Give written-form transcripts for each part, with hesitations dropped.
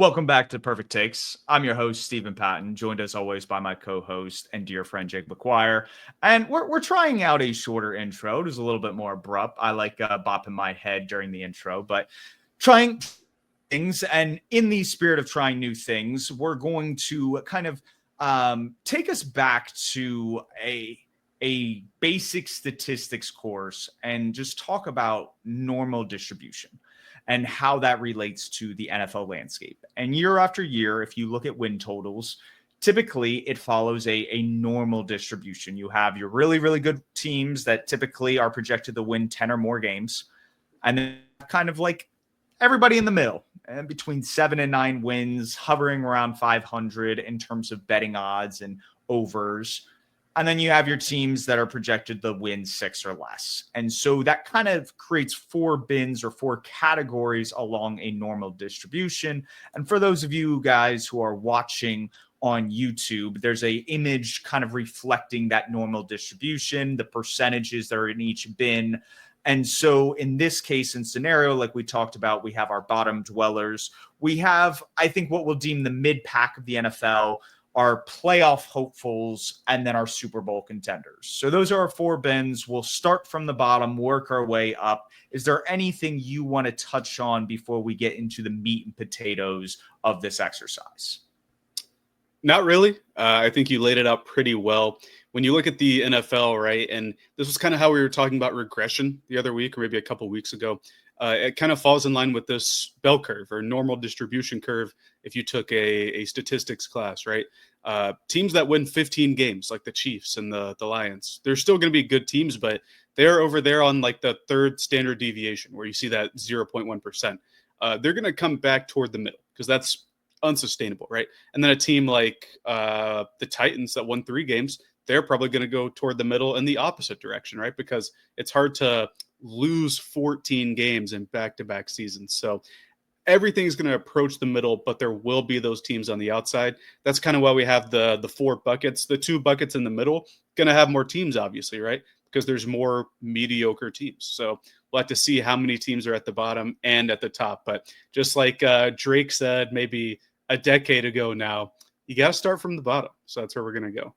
Welcome back to Purrfect Takes. I'm your host, Stephen Patton, joined as always by my co-host and dear friend, Jake McGuire. And we're trying out a shorter intro. It is a little bit more abrupt. I like bopping my head during the intro, but trying things. And in the spirit of trying new things, we're going to kind of take us back to a basic statistics course and just talk about normal distribution and how that relates to the NFL landscape. And year after year, if you look at win totals, typically it follows a normal distribution. You have your really, really good teams that typically are projected to win 10 or more games. And then kind of like everybody in the middle, and between 7 and 9 wins, hovering around 500 in terms of betting odds and overs. And then you have your teams that are projected to win 6 or less. And so that kind of creates 4 bins or 4 categories along a normal distribution. And for those of you guys who are watching on YouTube, there's a image kind of reflecting that normal distribution, the percentages that are in each bin. And so in this case and scenario, like we talked about, we have our bottom dwellers. We have, I think, what we'll deem the mid-pack of the NFL, our playoff hopefuls, and then our Super Bowl contenders. So those are our 4 bins. We'll start from the bottom, work our way up. Is there anything you want to touch on before we get into the meat and potatoes of this exercise? Not really. I think you laid it out pretty well. When you look at the NFL, right, and this was kind of how we were talking about regression the other week or maybe a couple weeks ago. It kind of falls in line with this bell curve or normal distribution curve if you took a statistics class, right? Teams that win 15 games, like the Chiefs and the Lions, they're still going to be good teams, but they're over there on like the third standard deviation where you see that 0.1%. They're going to come back toward the middle because that's unsustainable, right? And then a team like the Titans that won 3 games, they're probably going to go toward the middle in the opposite direction, right? Because it's hard to lose 14 games in back-to-back seasons. So everything's going to approach the middle, but there will be those teams on the outside. That's kind of why we have the 4 buckets. The 2 buckets in the middle going to have more teams, obviously, right? Because there's more mediocre teams. So we'll have to see how many teams are at the bottom and at the top. But just like Drake said maybe a decade ago now, you got to start from the bottom. So that's where we're going to go.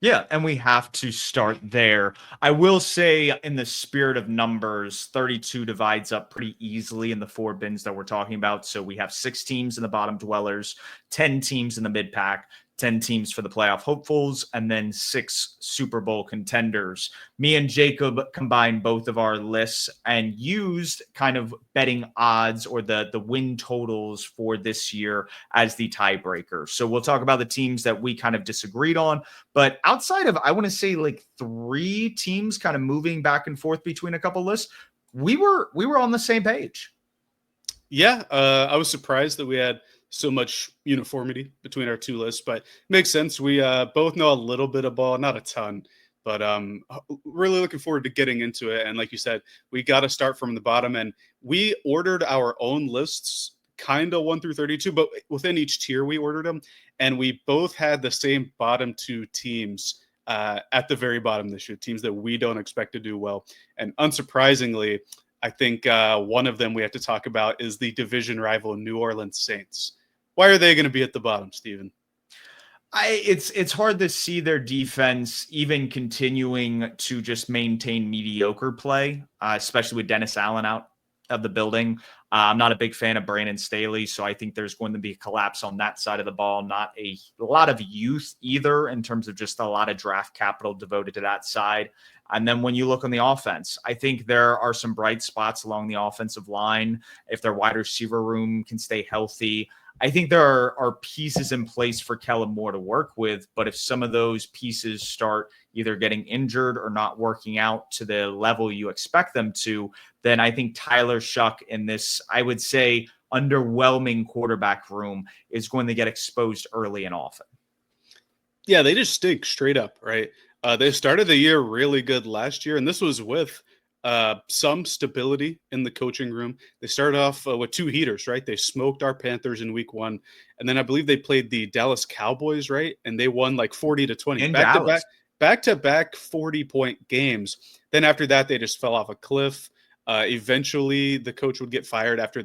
Yeah, and we have to start there. I will say, in the spirit of numbers, 32 divides up pretty easily in the 4 bins that we're talking about. So we have 6 teams in the bottom dwellers, 10 teams in the mid pack, 10 teams for the playoff hopefuls, and then 6 Super Bowl contenders. Me and Jacob combined both of our lists and used kind of betting odds or the win totals for this year as the tiebreaker. So we'll talk about the teams that we kind of disagreed on. But outside of, I want to say, like 3 teams kind of moving back and forth between a couple lists, we were on the same page. Yeah, I was surprised that we had so much uniformity between our 2 lists, but makes sense. We both know a little bit of ball, not a ton, but really looking forward to getting into it. And like you said, we got to start from the bottom, and we ordered our own lists kind of 1 through 32, but within each tier we ordered them, and we both had the same bottom 2 teams at the very bottom this year, teams that we don't expect to do well. And unsurprisingly, I think one of them we have to talk about is the division rival New Orleans Saints. Why are they going to be at the bottom, Steven? It's hard to see their defense even continuing to just maintain mediocre play, especially with Dennis Allen out of the building. I'm not a big fan of Brandon Staley, so I think there's going to be a collapse on that side of the ball. Not a lot of youth either in terms of just a lot of draft capital devoted to that side. And then when you look on the offense, I think there are some bright spots along the offensive line. If their wide receiver room can stay healthy, I think there are pieces in place for Kellen Moore to work with. But if some of those pieces start either getting injured or not working out to the level you expect them to, then I think Tyler Shuck in this, I would say, underwhelming quarterback room is going to get exposed early and often. Yeah, they just stink straight up, right? They started the year really good last year, and this was with some stability in the coaching room. They started off with 2 heaters, right? They smoked our Panthers in week 1, and then I believe they played the Dallas Cowboys, right? And they won like 40-20 In Dallas. back-to-back 40-point games. Then after that, they just fell off a cliff. Eventually, the coach would get fired after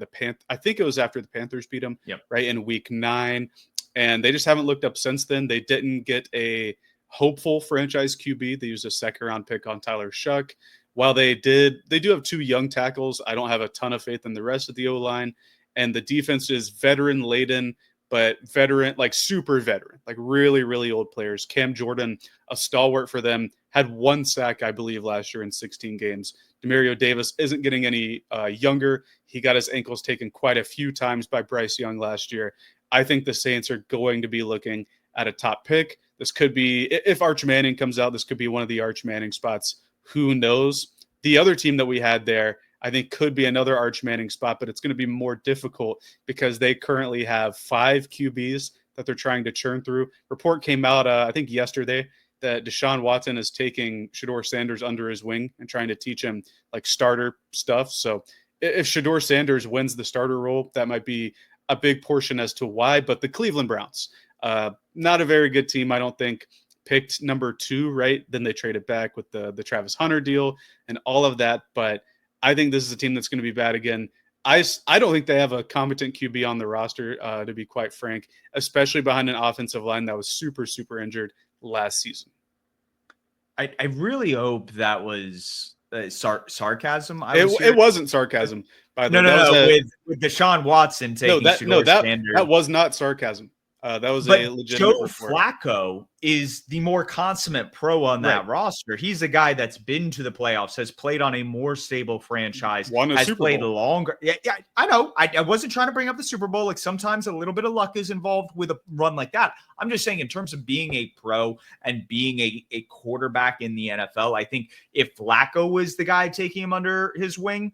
I think it was after the Panthers beat him, Yep. right, in week 9. And they just haven't looked up since then. They didn't get a hopeful franchise QB. They used a second-round pick on Tyler Shuck. While they do have 2 young tackles, I don't have a ton of faith in the rest of the O-line. And the defense is veteran-laden, but veteran, like super veteran, like really, really old players. Cam Jordan, a stalwart for them, had 1 sack, I believe, last year in 16 games. Demario Davis isn't getting any younger. He got his ankles taken quite a few times by Bryce Young last year. I think the Saints are going to be looking at a top pick. This could be, if Arch Manning comes out, this could be one of the Arch Manning spots. Who knows? The other team that we had there, I think, could be another Arch Manning spot, but it's going to be more difficult because they currently have 5 QBs that they're trying to churn through. Report came out, I think, yesterday that Deshaun Watson is taking Shedeur Sanders under his wing and trying to teach him like starter stuff. So if Shedeur Sanders wins the starter role, that might be a big portion as to why. But the Cleveland Browns, not a very good team, I don't think. Picked number 2, right? Then they traded back with the Travis Hunter deal and all of that. But I think this is a team that's going to be bad again. I don't think they have a competent QB on the roster, to be quite frank, especially behind an offensive line that was super, super injured last season. I really hope that was sarcasm. It wasn't sarcasm, by the way. No. With Deshaun Watson taking Sanders. That was not sarcasm. That was a legitimate Joe report. Flacco is the more consummate pro on that roster. He's a guy that's been to the playoffs, has played on a more stable franchise, has played longer. Yeah, I know. I wasn't trying to bring up the Super Bowl. Like sometimes a little bit of luck is involved with a run like that. I'm just saying in terms of being a pro and being a quarterback in the NFL, I think if Flacco was the guy taking him under his wing,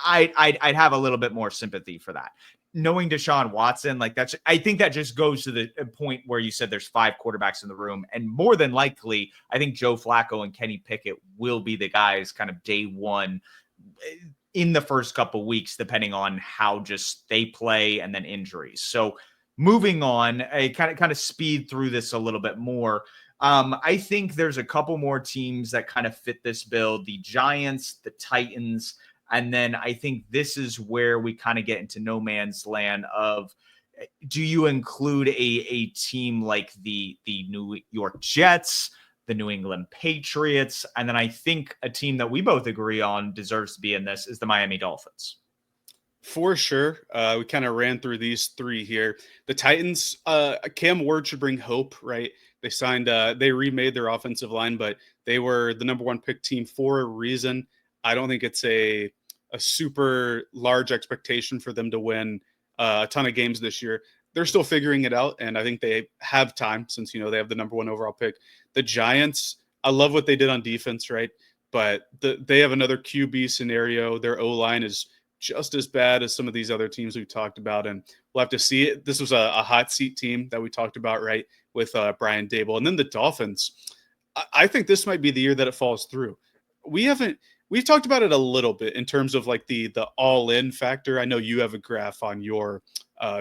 I'd have a little bit more sympathy for that. Knowing Deshaun Watson, like I think that just goes to the point where you said there's 5 quarterbacks in the room, and more than likely, I think Joe Flacco and Kenny Pickett will be the guys kind of day one in the first couple weeks, depending on how just they play and then injuries. So moving on, I kind of speed through this a little bit more. I think there's a couple more teams that kind of fit this bill: the Giants, the Titans. And then I think this is where we kind of get into no man's land of, do you include a team like the New York Jets, the New England Patriots? And then I think a team that we both agree on deserves to be in this is the Miami Dolphins. For sure. We kind of ran through these 3 here. The Titans, Cam Ward should bring hope, right? They signed, they remade their offensive line, but they were the number 1 pick team for a reason. I don't think it's a super large expectation for them to win a ton of games this year. They're still figuring it out, and I think they have time since, they have the number 1 overall pick. The Giants, I love what they did on defense, right? But they have another QB scenario. Their O-line is just as bad as some of these other teams we've talked about, and we'll have to see it. This was a hot seat team that we talked about, right, with Brian Daboll. And then the Dolphins, I think this might be the year that it falls through. We've talked about it a little bit in terms of like the all-in factor. I know you have a graph on your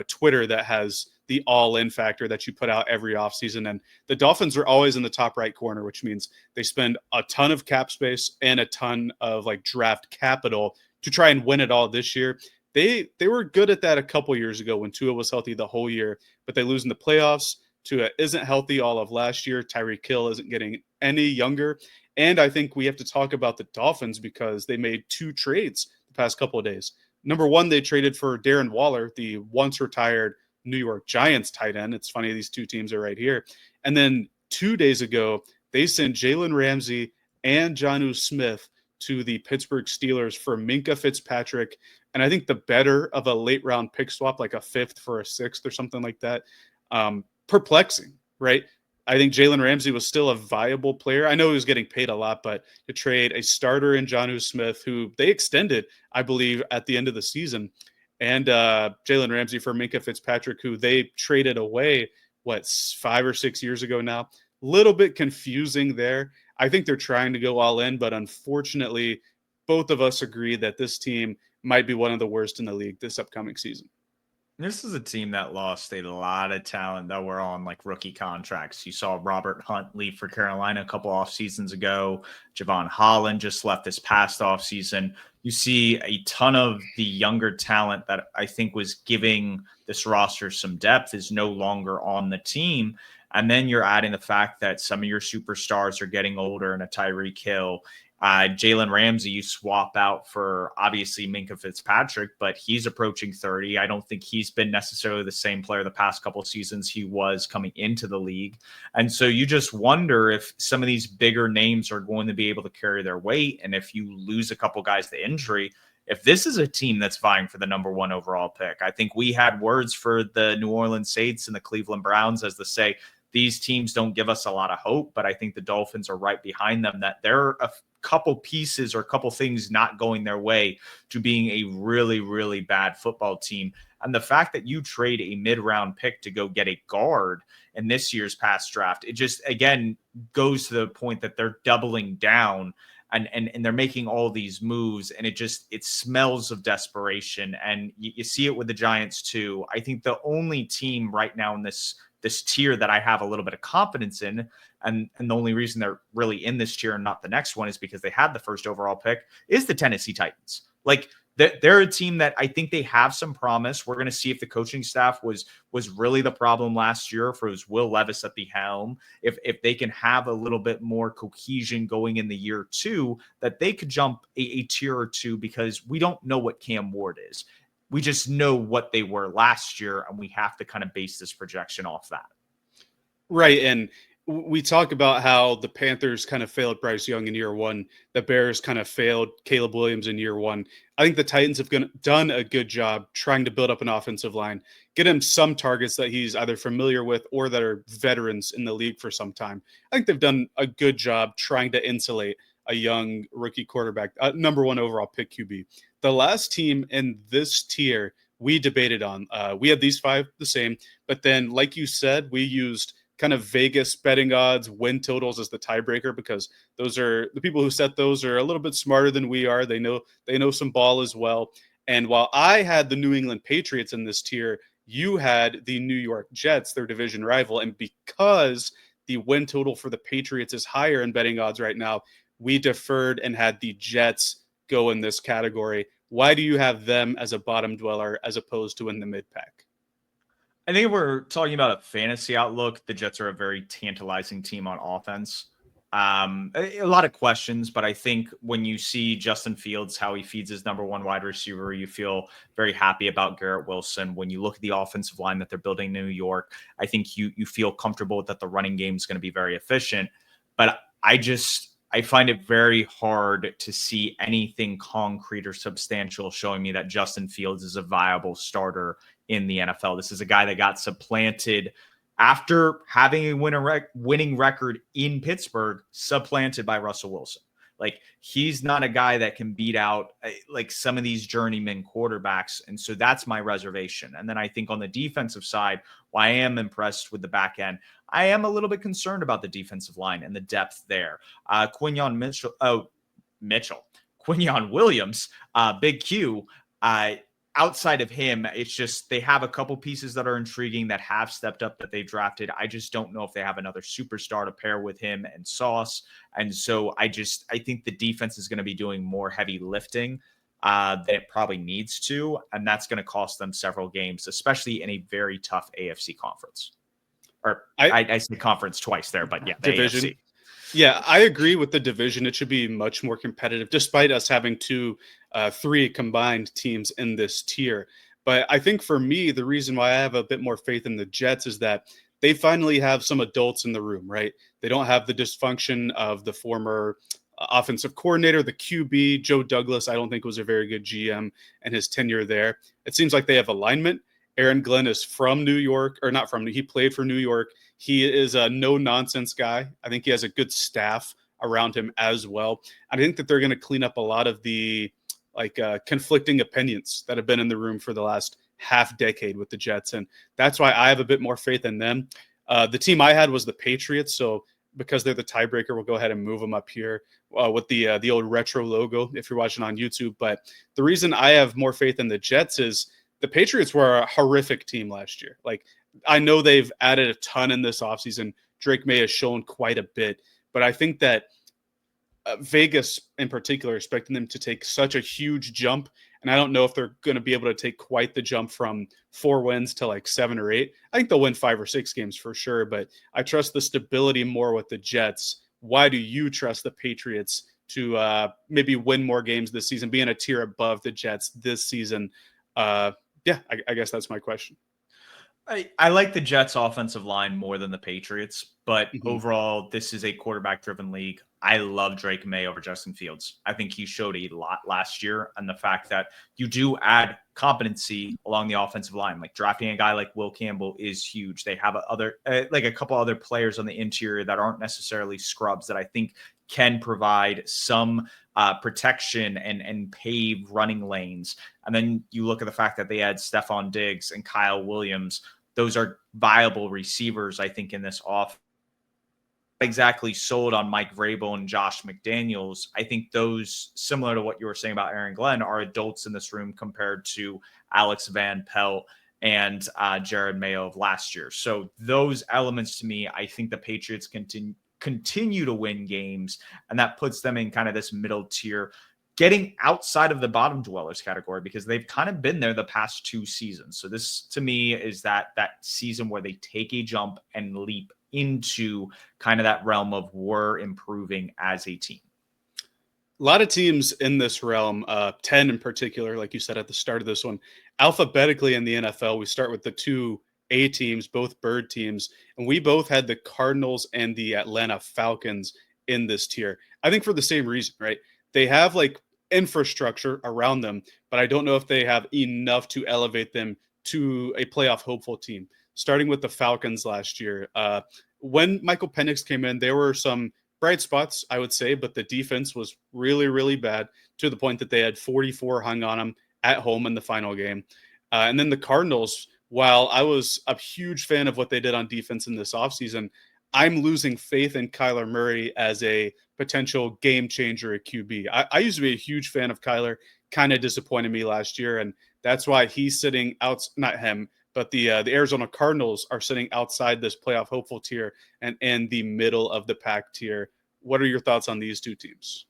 Twitter that has the all-in factor that you put out every offseason. And the Dolphins are always in the top right corner, which means they spend a ton of cap space and a ton of like draft capital to try and win it all this year. They were good at that a couple years ago when Tua was healthy the whole year, but they lose in the playoffs. Tua isn't healthy all of last year. Tyreek Hill isn't getting any younger. And I think we have to talk about the Dolphins because they made 2 trades the past couple of days. Number 1, they traded for Darren Waller, the once retired New York Giants tight end. It's funny, these 2 teams are right here. And then 2 days ago, they sent Jalen Ramsey and Jonnu Smith to the Pittsburgh Steelers for Minkah Fitzpatrick. And I think the better of a late round pick swap, like a 5th for a 6th or something like that. Perplexing, right? I think Jalen Ramsey was still a viable player. I know he was getting paid a lot, but to trade a starter in Jonnu Smith, who they extended, I believe, at the end of the season, and Jalen Ramsey for Minkah Fitzpatrick, who they traded away, 5 or 6 years ago now. Little bit confusing there. I think they're trying to go all in, but unfortunately, both of us agree that this team might be one of the worst in the league this upcoming season. This is a team that lost a lot of talent that were on like rookie contracts. You saw Robert Hunt leave for Carolina a couple off seasons ago. Javon Holland just left this past off season. You see a ton of the younger talent that I think was giving this roster some depth is no longer on the team. And then you're adding the fact that some of your superstars are getting older, and a Tyreek Hill. Jalen Ramsey, you swap out for obviously Minka Fitzpatrick, but he's approaching 30. I don't think he's been necessarily the same player the past couple of seasons he was coming into the league. And so you just wonder if some of these bigger names are going to be able to carry their weight. And if you lose a couple guys to injury, if this is a team that's vying for the number one overall pick. I think we had words for the New Orleans Saints and the Cleveland Browns as to say, these teams don't give us a lot of hope, but I think the Dolphins are right behind them, that they're a couple pieces or a couple things not going their way to being a really, really bad football team. And the fact that you trade a mid-round pick to go get a guard in this year's past draft, it just, again, goes to the point that they're doubling down and they're making all these moves, and it smells of desperation. And you see it with the Giants too. I think the only team right now in this tier that I have a little bit of confidence in, and the only reason they're really in this tier and not the next one is because they had the first overall pick, is the Tennessee Titans. Like they're a team that I think they have some promise. We're going to see if the coaching staff was really the problem last year, if it was Will Levis at the helm, if they can have a little bit more cohesion going in the year two, that they could jump a tier or two, because we don't know what Cam Ward is. We just know what they were last year, and we have to kind of base this projection off that. Right. And we talk about how the Panthers kind of failed Bryce Young in year one. The Bears kind of failed Caleb Williams in year one. I think the Titans have done a good job trying to build up an offensive line, get him some targets that he's either familiar with or that are veterans in the league for some time. I think they've done a good job trying to insulate a young rookie quarterback, number one overall pick QB. The last team in this tier we debated on, we had these five the same, but then like you said, we used kind of Vegas betting odds, win totals as the tiebreaker, because those are the people who set those are a little bit smarter than we are. They know some ball as well. And while I had the New England Patriots in this tier, you had the New York Jets, their division rival. And because the win total for the Patriots is higher in betting odds right now, we deferred and had the Jets go in this category. Why do you have them as a bottom dweller as opposed to in the mid pack? I think if we're talking about a fantasy outlook, the Jets are a very tantalizing team on offense. A lot of questions, but I think when you see Justin Fields, how he feeds his number one wide receiver, you feel very happy about Garrett Wilson. When you look at the offensive line that they're building in New York, I think you feel comfortable that the running game is going to be very efficient. But I find it very hard to see anything concrete or substantial showing me that Justin Fields is a viable starter in the NFL. This is a guy that got supplanted after having a winning record in Pittsburgh, supplanted by Russell Wilson. Like, he's not a guy that can beat out like some of these journeyman quarterbacks. And so that's my reservation. And then I think on the defensive side, while I am impressed with the back end, I am a little bit concerned about the defensive line and the depth there. Quinyon Williams, Big Q, outside of him, it's just they have a couple pieces that are intriguing that have stepped up that they've drafted. I just don't know if they have another superstar to pair with him and Sauce. And so I think the defense is going to be doing more heavy lifting than it probably needs to. And that's going to cost them several games, especially in a very tough AFC conference. Or I say conference twice there, but yeah, the division. AFC. Yeah, I agree with the division. It should be much more competitive, despite us having three combined teams in this tier. But I think for me, the reason why I have a bit more faith in the Jets is that they finally have some adults in the room, right? They don't have the dysfunction of the former offensive coordinator, the QB, Joe Douglas. I don't think was a very good GM and his tenure there. It seems like they have alignment. Aaron Glenn is from New York, or not from, he played for New York. He is a no-nonsense guy. I think he has a good staff around him as well. I think that they're going to clean up a lot of the conflicting opinions that have been in the room for the last half decade with the Jets. And that's why I have a bit more faith in them. The team I had was the Patriots. So because they're the tiebreaker, we'll go ahead and move them up here with the old retro logo if you're watching on YouTube. But the reason I have more faith in the Jets is the Patriots were a horrific team last year. Like, I know they've added a ton in this offseason. Drake May has shown quite a bit, but I think that Vegas in particular expecting them to take such a huge jump. And I don't know if they're going to be able to take quite the jump from 4 wins to like 7 or 8. I think they'll win 5 or 6 games for sure, but I trust the stability more with the Jets. Why do you trust the Patriots to maybe win more games this season, being a tier above the Jets this season? I guess that's my question. I like the Jets offensive line more than the Patriots, but Mm-hmm. overall, this is a quarterback driven league. I love Drake May over Justin Fields. I think he showed a lot last year. And the fact that you do add competency along the offensive line, like drafting a guy like Will Campbell is huge. They have a couple other players on the interior that aren't necessarily scrubs that I think can provide some protection and pave running lanes. And then you look at the fact that they had Stephon Diggs and Kyle Williams. Those are viable receivers, I think, in this offense. Exactly sold on Mike Vrabel and Josh McDaniels. I think those, similar to what you were saying about Aaron Glenn, are adults in this room compared to Alex Van Pelt and Jared Mayo of last year. So those elements to me, I think the Patriots continue to win games, and that puts them in kind of this middle tier, getting outside of the bottom dwellers category because they've kind of been there the past 2 seasons. So this to me is that season where they take a jump and leap into kind of that realm of we're improving as a team. A lot of teams in this realm, 10 in particular, like you said at the start of this one, alphabetically in the NFL, we start with the 2 A teams, both bird teams, and we both had the Cardinals and the Atlanta Falcons in this tier. I think for the same reason, right? They have like infrastructure around them, but I don't know if they have enough to elevate them to a playoff hopeful team. Starting with the Falcons last year, when Michael Penix came in, there were some bright spots, I would say, but the defense was really, really bad to the point that they had 44 hung on them at home in the final game. And then the Cardinals, while I was a huge fan of what they did on defense in this offseason, I'm losing faith in Kyler Murray as a potential game changer at QB. I used to be a huge fan of Kyler, kind of disappointed me last year, and that's why he's sitting out, not him, but the Arizona Cardinals are sitting outside this playoff hopeful tier and in the middle of the pack tier. What are your thoughts on these 2 teams?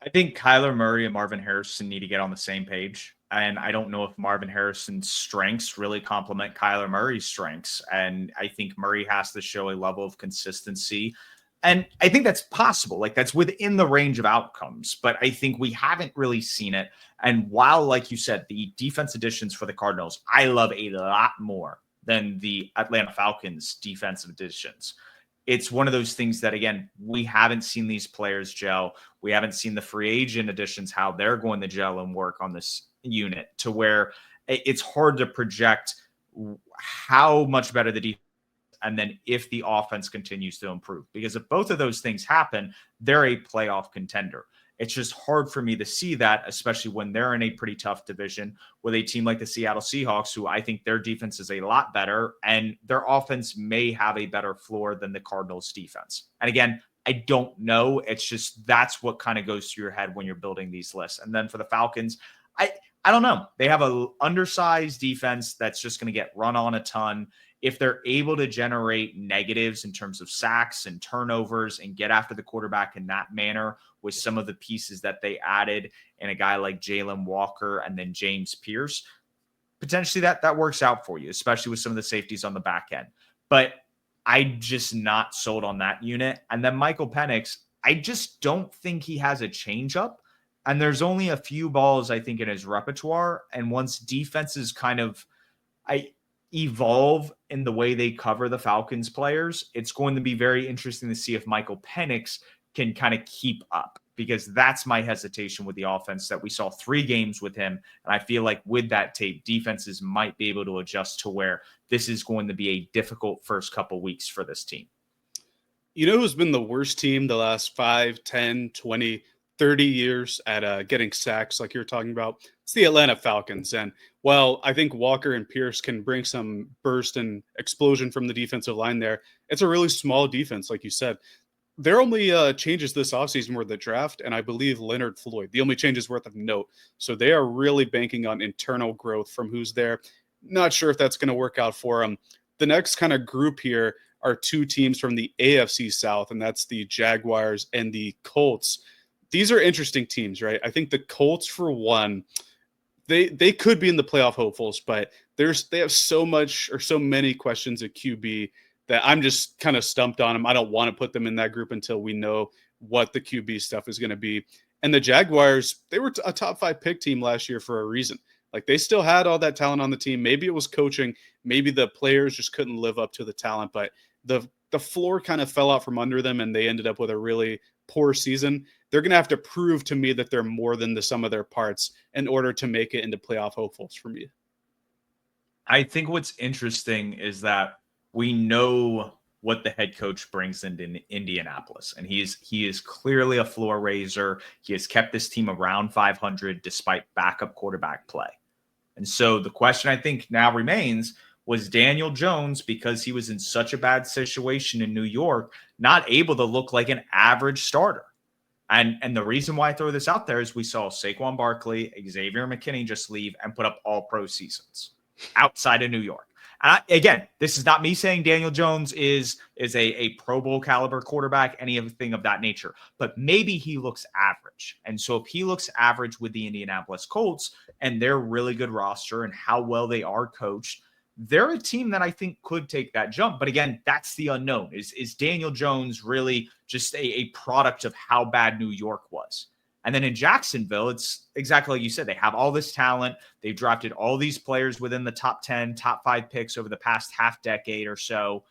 I think Kyler Murray and Marvin Harrison need to get on the same page. And I don't know if Marvin Harrison's strengths really complement Kyler Murray's strengths. And I think Murray has to show a level of consistency. And I think that's possible. Like, that's within the range of outcomes. But I think we haven't really seen it. And while, like you said, the defense additions for the Cardinals, I love a lot more than the Atlanta Falcons defensive additions. It's one of those things that, again, we haven't seen these players gel. We haven't seen the free agent additions, how they're going to gel and work on this unit, to where it's hard to project how much better the defense, and then if the offense continues to improve. Because if both of those things happen, they're a playoff contender. It's just hard for me to see that, especially when they're in a pretty tough division with a team like the Seattle Seahawks, who I think their defense is a lot better, and their offense may have a better floor than the Cardinals defense. And again, I don't know. It's just that's what kind of goes through your head when you're building these lists. And then for the Falcons, I don't know. They have an undersized defense that's just going to get run on a ton. If they're able to generate negatives in terms of sacks and turnovers and get after the quarterback in that manner with some of the pieces that they added in a guy like Jalen Walker and then James Pierce, potentially that works out for you, especially with some of the safeties on the back end. But I'm just not sold on that unit. And then Michael Penix, I just don't think he has a changeup. And there's only a few balls, I think, in his repertoire. And once defenses kind of evolve in the way they cover the Falcons players, it's going to be very interesting to see if Michael Penix can kind of keep up, because that's my hesitation with the offense, that we saw 3 games with him. And I feel like with that tape, defenses might be able to adjust to where this is going to be a difficult first couple weeks for this team. You know who's been the worst team the last 5, 10, 20, 30 years at getting sacks like you're talking about? It's the Atlanta Falcons. And while I think Walker and Pierce can bring some burst and explosion from the defensive line there, it's a really small defense, like you said. Their only changes this offseason were the draft, and I believe Leonard Floyd. The only changes worth of note. So they are really banking on internal growth from who's there. Not sure if that's going to work out for them. The next kind of group here are two teams from the AFC South, and that's the Jaguars and the Colts. These are interesting teams, right? I think the Colts, for one, they could be in the playoff hopefuls, but they have so much or so many questions at QB that I'm just kind of stumped on them. I don't want to put them in that group until we know what the QB stuff is going to be. And the Jaguars, they were a top 5 pick team last year for a reason. Like, they still had all that talent on the team. Maybe it was coaching, maybe the players just couldn't live up to the talent, but the floor kind of fell out from under them and they ended up with a really poor season. They're going to have to prove to me that they're more than the sum of their parts in order to make it into playoff hopefuls for me. I think what's interesting is that we know what the head coach brings into Indianapolis, and he is clearly a floor raiser. He has kept this team around 500 despite backup quarterback play. And so the question I think now remains, was Daniel Jones, because he was in such a bad situation in New York, not able to look like an average starter? And the reason why I throw this out there is we saw Saquon Barkley, Xavier McKinney just leave and put up all pro seasons outside of New York. And again, this is not me saying Daniel Jones is a Pro Bowl caliber quarterback, anything of that nature, but maybe he looks average. And so if he looks average with the Indianapolis Colts and their really good roster and how well they are coached, they're a team that I think could take that jump. But again, that's the unknown. Is Daniel Jones really just a product of how bad New York was? And then in Jacksonville, it's exactly like you said. They have all this talent. They've drafted all these players within the top 10, top 5 picks over the past half decade or so.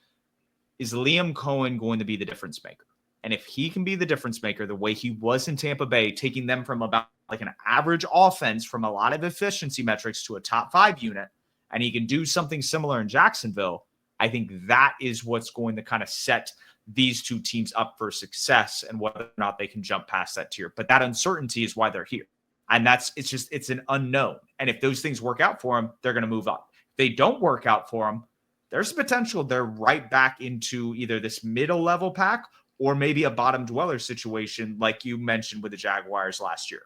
Is Liam Cohen going to be the difference maker? And if he can be the difference maker the way he was in Tampa Bay, taking them from about like an average offense from a lot of efficiency metrics to a top 5 unit, and he can do something similar in Jacksonville, I think that is what's going to kind of set these two teams up for success and whether or not they can jump past that tier. But that uncertainty is why they're here. And it's an unknown. And if those things work out for them, they're going to move up. If they don't work out for them, there's potential they're right back into either this middle level pack or maybe a bottom dweller situation like you mentioned with the Jaguars last year.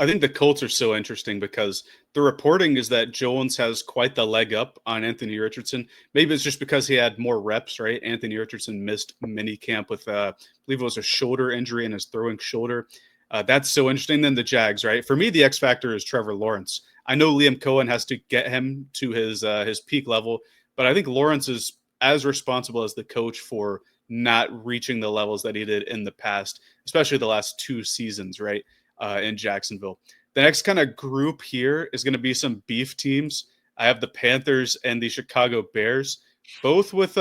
I think the Colts are so interesting because the reporting is that Jones has quite the leg up on Anthony Richardson. Maybe it's just because he had more reps, right? Anthony Richardson missed mini camp with, I believe it was a shoulder injury in his throwing shoulder. That's so interesting. Then the Jags, right? For me, the X factor is Trevor Lawrence. I know Liam Cohen has to get him to his peak level, but I think Lawrence is as responsible as the coach for not reaching the levels that he did in the past, especially the last 2 seasons, right? In Jacksonville. The next kind of group here is going to be some beef teams. I have the Panthers and the Chicago Bears, both with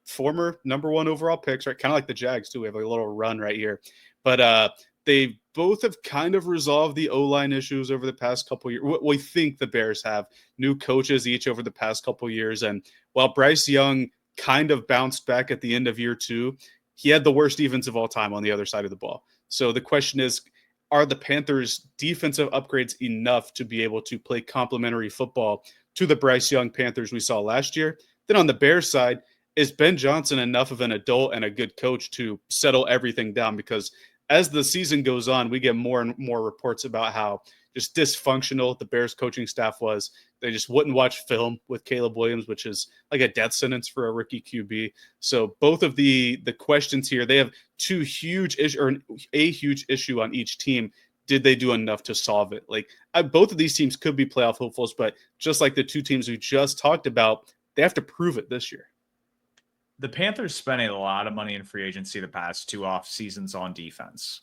former number 1 overall picks, right? Kind of like the Jags too. We have a little run right here, but they both have kind of resolved the O-line issues over the past couple years. We think the Bears have new coaches each over the past couple years, and while Bryce Young kind of bounced back at the end of year 2, he had the worst defense of all time on the other side of the ball. So the question is, are the Panthers' defensive upgrades enough to be able to play complementary football to the Bryce Young Panthers we saw last year? Then on the Bears side, is Ben Johnson enough of an adult and a good coach to settle everything down? Because as the season goes on, we get more and more reports about how just dysfunctional the Bears coaching staff was. They just wouldn't watch film with Caleb Williams, which is like a death sentence for a rookie QB. So both of the questions here, they have a huge issue on each team. Did they do enough to solve it? Both of these teams could be playoff hopefuls, but just like the 2 teams we just talked about, they have to prove it this year. The Panthers spent a lot of money in free agency the past 2 off seasons on defense.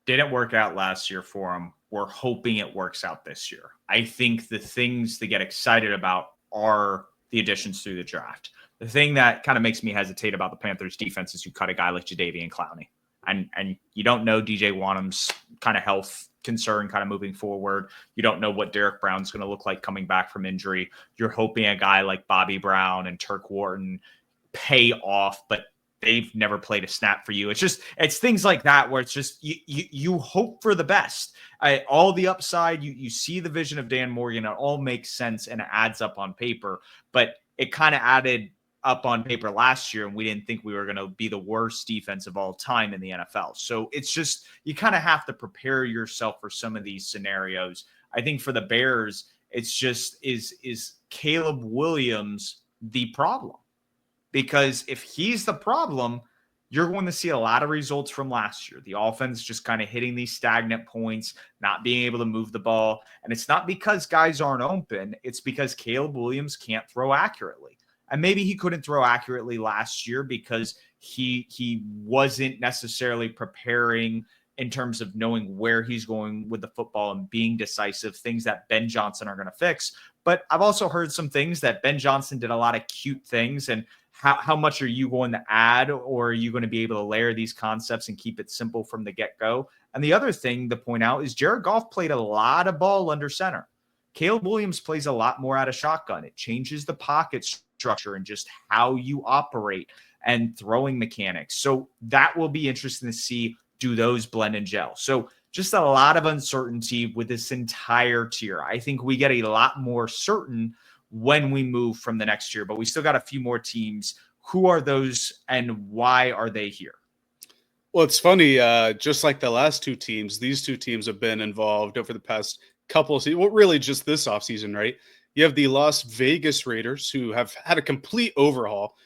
Didn't work out last year for them. We're hoping it works out this year. I think the things to get excited about are the additions through the draft. The thing that kind of makes me hesitate about the Panthers defense is you cut a guy like Jadeveon Clowney. And you don't know DJ Wanham's kind of health concern kind of moving forward. You don't know what Derek Brown's going to look like coming back from injury. You're hoping a guy like Bobby Brown and Turk Wharton pay off, but they've never played a snap for you. It's things like that where it's just you hope for the best. All the upside, you see the vision of Dan Morgan. It all makes sense and it adds up on paper, but it kind of added up on paper last year, and we didn't think we were going to be the worst defense of all time in the NFL. So it's just, you kind of have to prepare yourself for some of these scenarios. I think for the Bears, it's just, is Caleb Williams the problem? Because if he's the problem, you're going to see a lot of results from last year. The offense just kind of hitting these stagnant points, not being able to move the ball. And it's not because guys aren't open. It's because Caleb Williams can't throw accurately. And maybe he couldn't throw accurately last year because he wasn't necessarily preparing in terms of knowing where he's going with the football and being decisive, things that Ben Johnson are going to fix. But I've also heard some things that Ben Johnson did a lot of cute things, and how much are you going to add, or are you going to be able to layer these concepts and keep it simple from the get-go? And the other thing to point out is Jared Goff played a lot of ball under center. Caleb Williams plays a lot more out of shotgun. It changes the pocket structure and just how you operate and throwing mechanics. So that will be interesting to see, do those blend and gel? So just a lot of uncertainty with this entire tier. I think we get a lot more certain when we move from the next year, but we still got a few more teams. Who are those and why are they here? Well, it's funny, just like the last two teams, these two teams have been involved over the past couple of seasons. Well, really just this offseason, right? You have the Las Vegas Raiders, who have had a complete overhaul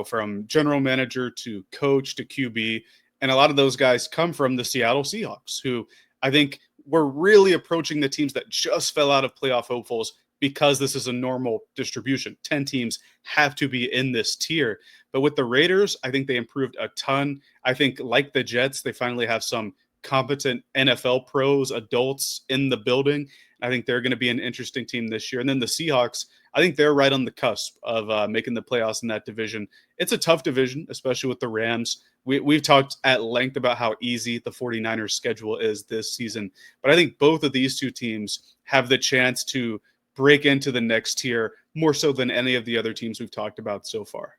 from general manager to coach to QB. And a lot of those guys come from the Seattle Seahawks, who I think were really approaching the teams that just fell out of playoff hopefuls, because this is a normal distribution. 10 teams have to be in this tier. But with the Raiders, I think they improved a ton. I think, like the Jets, they finally have some competent NFL pros, adults in the building. I think they're going to be an interesting team this year. And then the Seahawks, I think they're right on the cusp of making the playoffs in that division. It's a tough division, especially with the Rams. We've talked at length about how easy the 49ers schedule is this season. But I think both of these two teams have the chance to break into the next tier more so than any of the other teams we've talked about so far.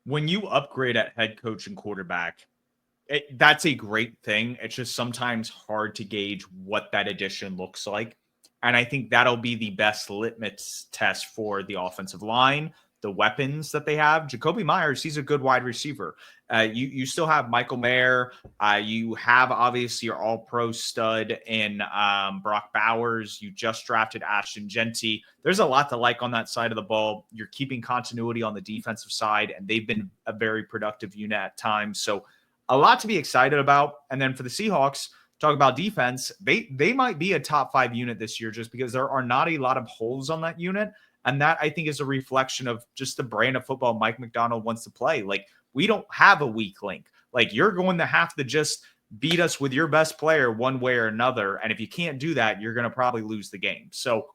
When you upgrade at head coach and quarterback, that's a great thing. It's just sometimes hard to gauge what that addition looks like. And I think that'll be the best litmus test for the offensive line, the weapons that they have. Jacoby Myers, he's a good wide receiver. You still have Michael Mayer. You have obviously your all-pro stud in Brock Bowers. You just drafted Ashton Genty. There's a lot to like on that side of the ball. You're keeping continuity on the defensive side, and they've been a very productive unit at times. So a lot to be excited about. And then for the Seahawks, talk about defense, they might be a top 5 unit this year just because there are not a lot of holes on that unit. And that, I think, is a reflection of just the brand of football Mike McDonald wants to play. Like, we don't have a weak link. Like, you're going to have to just beat us with your best player one way or another. And if you can't do that, you're going to probably lose the game. So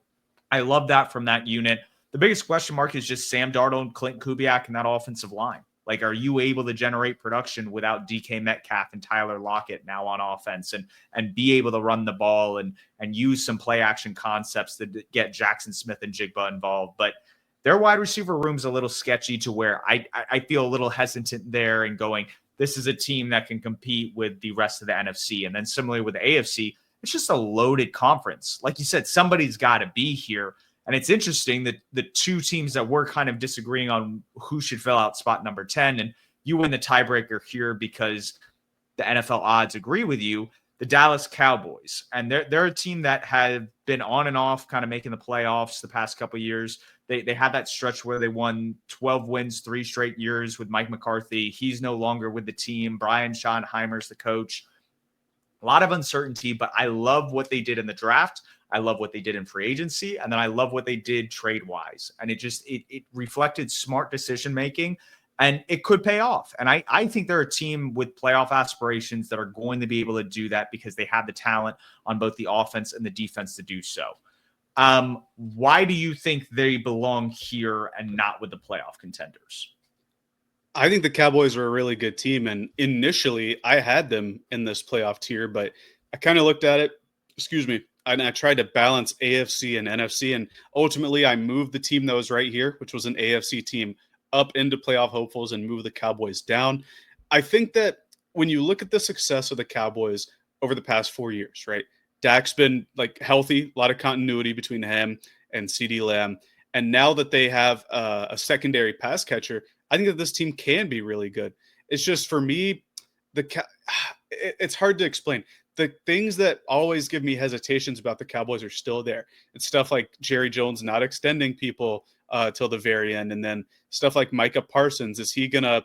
I love that from that unit. The biggest question mark is just Sam Darnold and Clinton Kubiak and that offensive line. Like, are you able to generate production without DK Metcalf and Tyler Lockett now on offense and be able to run the ball and use some play action concepts to get Jackson Smith and Jigba involved? But their wide receiver room's a little sketchy to where I feel a little hesitant there and going, this is a team that can compete with the rest of the NFC. And then similarly with the AFC, it's just a loaded conference. Like you said, somebody's got to be here. And it's interesting that the two teams that we're kind of disagreeing on who should fill out spot number 10, and you win the tiebreaker here because the NFL odds agree with you, the Dallas Cowboys. And they're a team that have been on and off kind of making the playoffs the past couple of years. They had that stretch where they won 12 wins 3 straight years with Mike McCarthy. He's no longer with the team. Brian Schottenheimer's the coach. A lot of uncertainty, but I love what they did in the draft. I love what they did in free agency. And then I love what they did trade-wise. And it reflected smart decision-making, and it could pay off. And I think they're a team with playoff aspirations that are going to be able to do that because they have the talent on both the offense and the defense to do so. Why do you think they belong here and not with the playoff contenders? I think the Cowboys are a really good team. And initially, I had them in this playoff tier, but I kind of looked at it, and I tried to balance AFC and NFC. And ultimately, I moved the team that was right here, which was an AFC team, up into playoff hopefuls and moved the Cowboys down. I think that when you look at the success of the Cowboys over the past 4 years, right? Dak's been like healthy, a lot of continuity between him and CeeDee Lamb. And now that they have a secondary pass catcher, I think that this team can be really good. It's just for me, it's hard to explain. The things that always give me hesitations about the Cowboys are still there. It's stuff like Jerry Jones not extending people till the very end, and then stuff like Micah Parsons. Is he gonna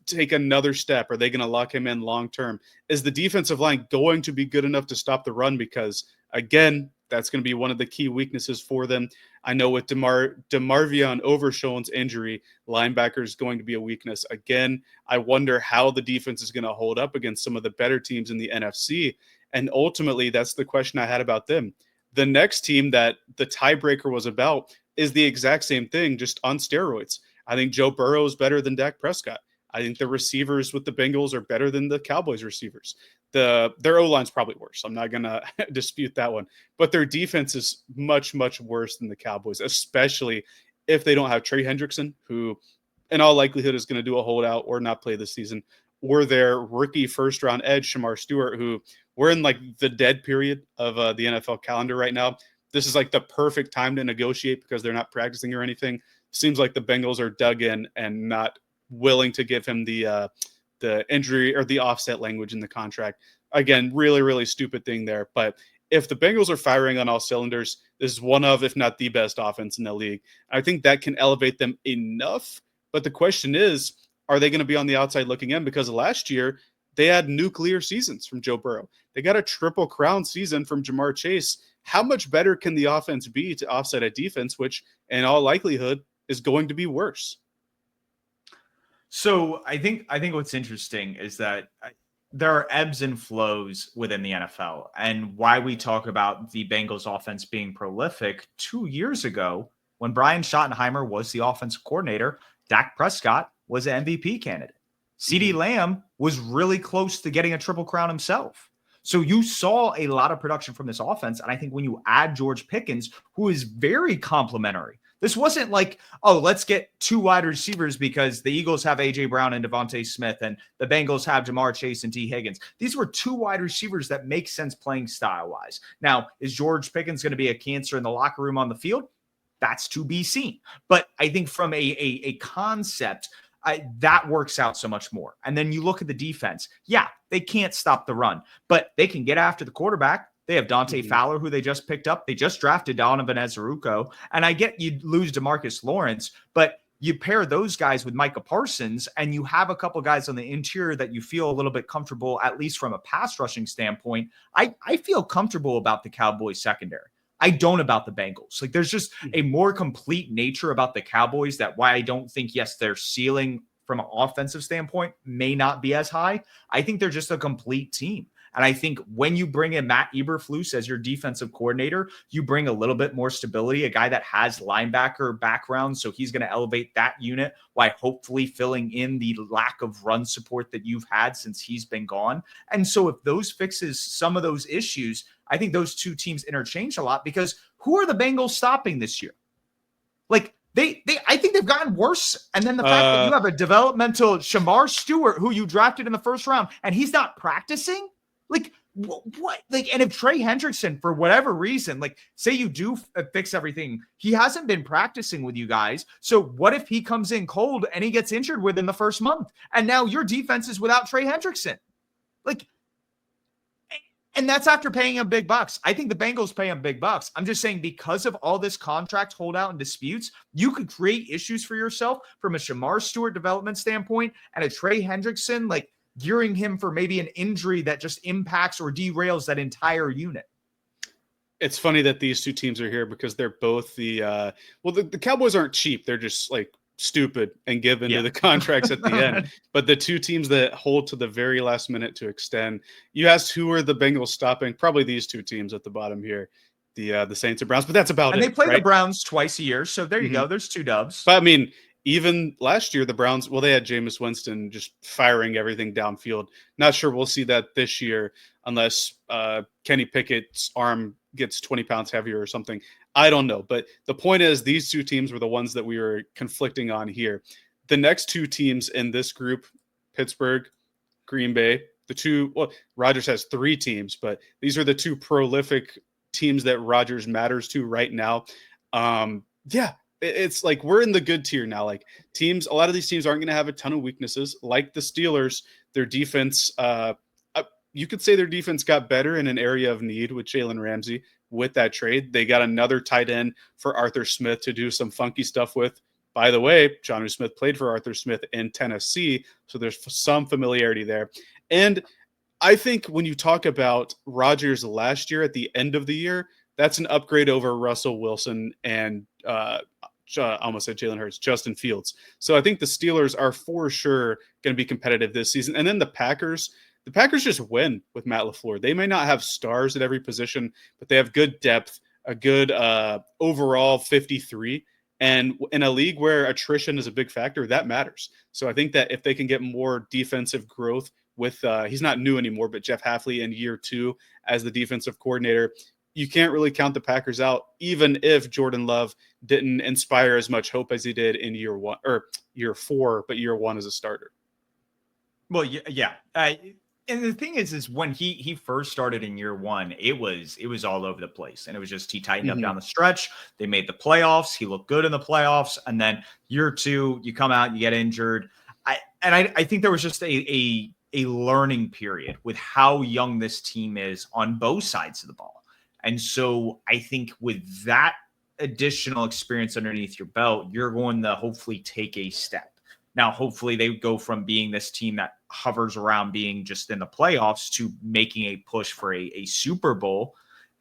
take another step? Are they gonna lock him in long term? Is the defensive line going to be good enough to stop the run? Because again, that's going to be one of the key weaknesses for them. I know with DeMarvion Overshown's injury, linebacker is going to be a weakness. Again, I wonder how the defense is going to hold up against some of the better teams in the NFC. And ultimately, that's the question I had about them. The next team that the tiebreaker was about is the exact same thing, just on steroids. I think Joe Burrow is better than Dak Prescott. I think the receivers with the Bengals are better than the Cowboys receivers. Their O-line's probably worse. I'm not going to dispute that one. But their defense is much, much worse than the Cowboys, especially if they don't have Trey Hendrickson, who in all likelihood is going to do a holdout or not play this season, or their rookie first-round edge, Shamar Stewart, who we're in the dead period of the NFL calendar right now. This is the perfect time to negotiate because they're not practicing or anything. Seems like the Bengals are dug in and not willing to give him the injury or the offset language in the contract. Again, really, really stupid thing there. But if the Bengals are firing on all cylinders, this is one of, if not the best offense in the league. I think that can elevate them enough. But the question is, are they going to be on the outside looking in? Because last year, they had nuclear seasons from Joe Burrow. They got a triple crown season from Jamar Chase. How much better can the offense be to offset a defense, which in all likelihood is going to be worse? So I think what's interesting is that there are ebbs and flows within the NFL, and why we talk about the Bengals offense being prolific. 2 years ago, when Brian Schottenheimer was the offensive coordinator, Dak Prescott was an MVP candidate. CeeDee Lamb was really close to getting a triple crown himself. So you saw a lot of production from this offense. And I think when you add George Pickens, who is very complimentary, this wasn't like, oh, let's get 2 wide receivers because the Eagles have A.J. Brown and Devontae Smith and the Bengals have Jamar Chase and T. Higgins. These were 2 wide receivers that make sense playing style-wise. Now, is George Pickens going to be a cancer in the locker room on the field? That's to be seen. But I think from a concept, that works out so much more. And then you look at the defense. Yeah, they can't stop the run, but they can get after the quarterback. They have Dante Fowler, who they just picked up. They just drafted Donovan Ezeuruko. And I get you lose DeMarcus Lawrence, but you pair those guys with Micah Parsons, and you have a couple guys on the interior that you feel a little bit comfortable, at least from a pass rushing standpoint. I feel comfortable about the Cowboys secondary. I don't about the Bengals. There's just a more complete nature about the Cowboys that why I don't think, yes, their ceiling from an offensive standpoint may not be as high. I think they're just a complete team. And I think when you bring in Matt Eberflus as your defensive coordinator, you bring a little bit more stability, a guy that has linebacker background. So he's going to elevate that unit while hopefully filling in the lack of run support that you've had since he's been gone. And so if those fixes some of those issues, I think those two teams interchange a lot because who are the Bengals stopping this year? I think they've gotten worse. And then the fact that you have a developmental Shamar Stewart who you drafted in the first round and he's not practicing. What? And if Trey Hendrickson, for whatever reason, say you do fix everything, he hasn't been practicing with you guys. So what if he comes in cold and he gets injured within the first month? And now your defense is without Trey Hendrickson. And that's after paying him big bucks. I think the Bengals pay him big bucks. I'm just saying because of all this contract holdout and disputes, you could create issues for yourself from a Shamar Stewart development standpoint and a Trey Hendrickson, gearing him for maybe an injury that just impacts or derails that entire unit. It's funny that these two teams are here because they're both the Cowboys aren't cheap. They're just stupid and give into the contracts at the end. But the two teams that hold to the very last minute to extend, you asked who are the Bengals stopping? Probably these two teams at the bottom here, the Saints and Browns. But that's about it. And they play the Browns twice a year. So there you go. There's 2 dubs. But I mean, even last year, the Browns, they had Jameis Winston just firing everything downfield. Not sure we'll see that this year unless Kenny Pickett's arm gets 20 pounds heavier or something. I don't know. But the point is, these two teams were the ones that we were conflicting on here. The next 2 teams in this group, Pittsburgh, Green Bay, Rodgers has 3 teams, but these are the 2 prolific teams that Rodgers matters to right now. Yeah, it's like we're in the good tier now. Like a lot of these teams aren't going to have a ton of weaknesses. Like the Steelers, their defense, you could say their defense got better in an area of need with Jalen Ramsey with that trade. They got another tight end for Arthur Smith to do some funky stuff with. By the way, Jonnu Smith played for Arthur Smith in Tennessee, so there's some familiarity there. And I think when you talk about Rodgers last year at the end of the year, that's an upgrade over Russell Wilson and I almost said Jalen Hurts, Justin Fields. So I think the Steelers are for sure going to be competitive this season. And then the Packers just win with Matt LaFleur. They may not have stars at every position, but they have good depth, a good overall 53. And in a league where attrition is a big factor, that matters. So I think that if they can get more defensive growth with he's not new anymore, but Jeff Hafley in year 2 as the defensive coordinator, you can't really count the Packers out, even if Jordan Love didn't inspire as much hope as he did in year 1 or year 4, but year 1 as a starter. Well, yeah. And the thing is when he first started in year 1, it was all over the place. And it was just he tightened up down the stretch. They made the playoffs. He looked good in the playoffs. And then year 2, you come out, you get injured. I think there was just a learning period with how young this team is on both sides of the ball. And so I think with that additional experience underneath your belt, you're going to hopefully take a step. Now, hopefully they go from being this team that hovers around being just in the playoffs to making a push for a Super Bowl.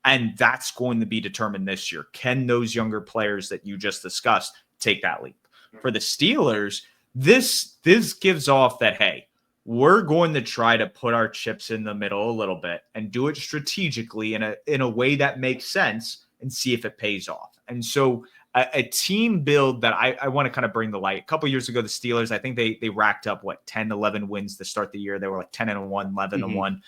And that's going to be determined this year. Can those younger players that you just discussed take that leap? For the Steelers, this gives off that, hey, we're going to try to put our chips in the middle a little bit and do it strategically in a way that makes sense and see if it pays off. And so a team build that I want to kind of bring the light. A couple of years ago, the Steelers, I think they racked up 10, 11 wins to start the year. They were like 10-1, 11-1.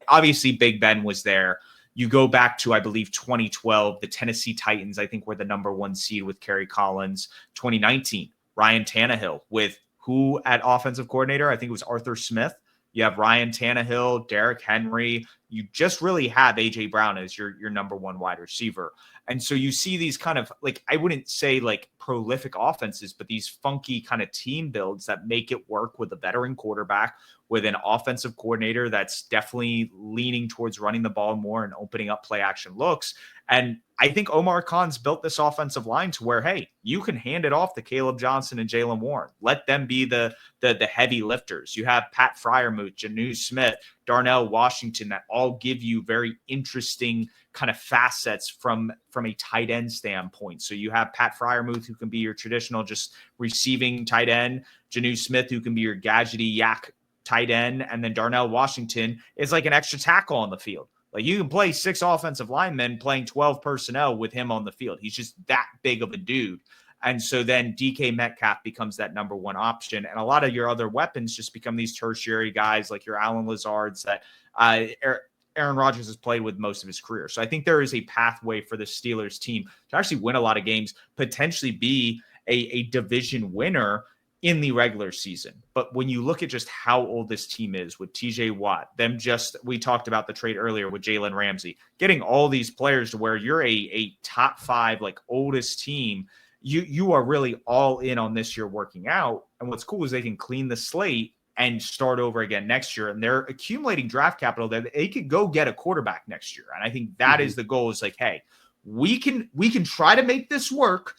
Obviously, Big Ben was there. You go back to, I believe, 2012, the Tennessee Titans, I think, were the number 1 seed with Kerry Collins. 2019, Ryan Tannehill with who at offensive coordinator? I think it was Arthur Smith. You have Ryan Tannehill, Derrick Henry. You just really have A.J. Brown as your number 1 wide receiver. And so you see these kind of, like, I wouldn't say like prolific offenses, but these funky kind of team builds that make it work with a veteran quarterback, with an offensive coordinator that's definitely leaning towards running the ball more and opening up play action looks. And I think Omar Khan's built this offensive line to where, hey, you can hand it off to Caleb Johnson and Jalen Warren. Let them be the heavy lifters. You have Pat Freiermuth, Jonnu Smith, Darnell Washington that all give you very interesting kind of facets from a tight end standpoint. So you have Pat Freiermuth, who can be your traditional just receiving tight end, Jonnu Smith, who can be your gadgety yak tight end, and then Darnell Washington is like an extra tackle on the field. Like, you can play 6 offensive linemen playing 12 personnel with him on the field. He's just that big of a dude. And so then DK Metcalf becomes that number 1 option. And a lot of your other weapons just become these tertiary guys like your Alan Lazards that Aaron Rodgers has played with most of his career. So I think there is a pathway for the Steelers team to actually win a lot of games, potentially be a division winner in the regular season. But when you look at just how old this team is with TJ Watt, we talked about the trade earlier with Jalen Ramsey, getting all these players to where you're a top 5, like, oldest team, you are really all in on this year working out. And what's cool is they can clean the slate and start over again next year. And they're accumulating draft capital that they could go get a quarterback next year. And I think that is the goal, is like, hey, we can try to make this work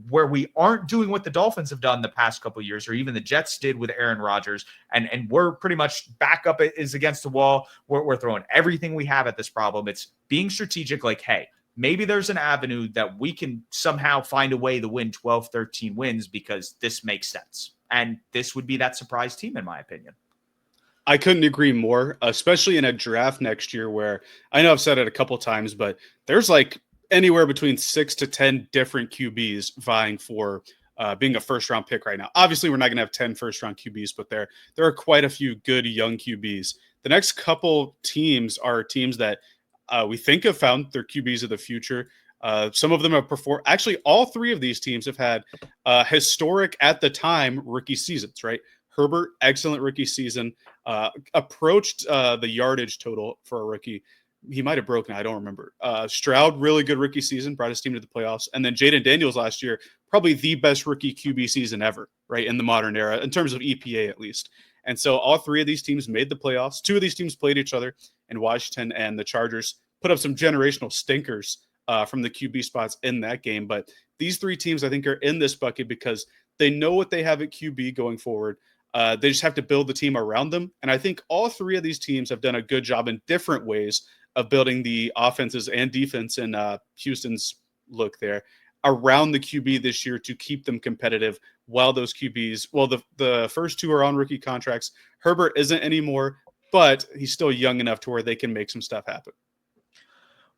where we aren't doing what the Dolphins have done the past couple of years, or even the Jets did with Aaron Rodgers. And we're pretty much back up is against the wall. We're throwing everything we have at this problem. It's being strategic, like, hey, maybe there's an avenue that we can somehow find a way to win 12, 13 wins because this makes sense. And this would be that surprise team, in my opinion. I couldn't agree more, especially in a draft next year where, I know I've said it a couple times, but there's like anywhere between 6 to 10 different QBs vying for being a first-round pick right now. Obviously, we're not going to have 10 first-round QBs, but there are quite a few good young QBs. The next couple teams are teams that we think have found their QBs of the future. Some of them have performed. Actually, all 3 of these teams have had historic, at the time, rookie seasons, right? Herbert, excellent rookie season, approached the yardage total for a rookie. he might have broken. I don't remember. Stroud, really good rookie season, brought his team to the playoffs. And then Jaden Daniels last year, probably the best rookie QB season ever, right, in the modern era, in terms of EPA at least. And so all three of these teams made the playoffs. Two of these teams played each other, and Washington and the Chargers put up some generational stinkers from the QB spots in that game. But these three teams, I think, are in this bucket because they know what they have at QB going forward. They just have to build the team around them. And I think all three of these teams have done a good job in different ways of building the offenses and defense in Houston's look there around the QB this year to keep them competitive while those QBs, well, the first two are on rookie contracts. Herbert isn't anymore, but he's still young enough to where they can make some stuff happen.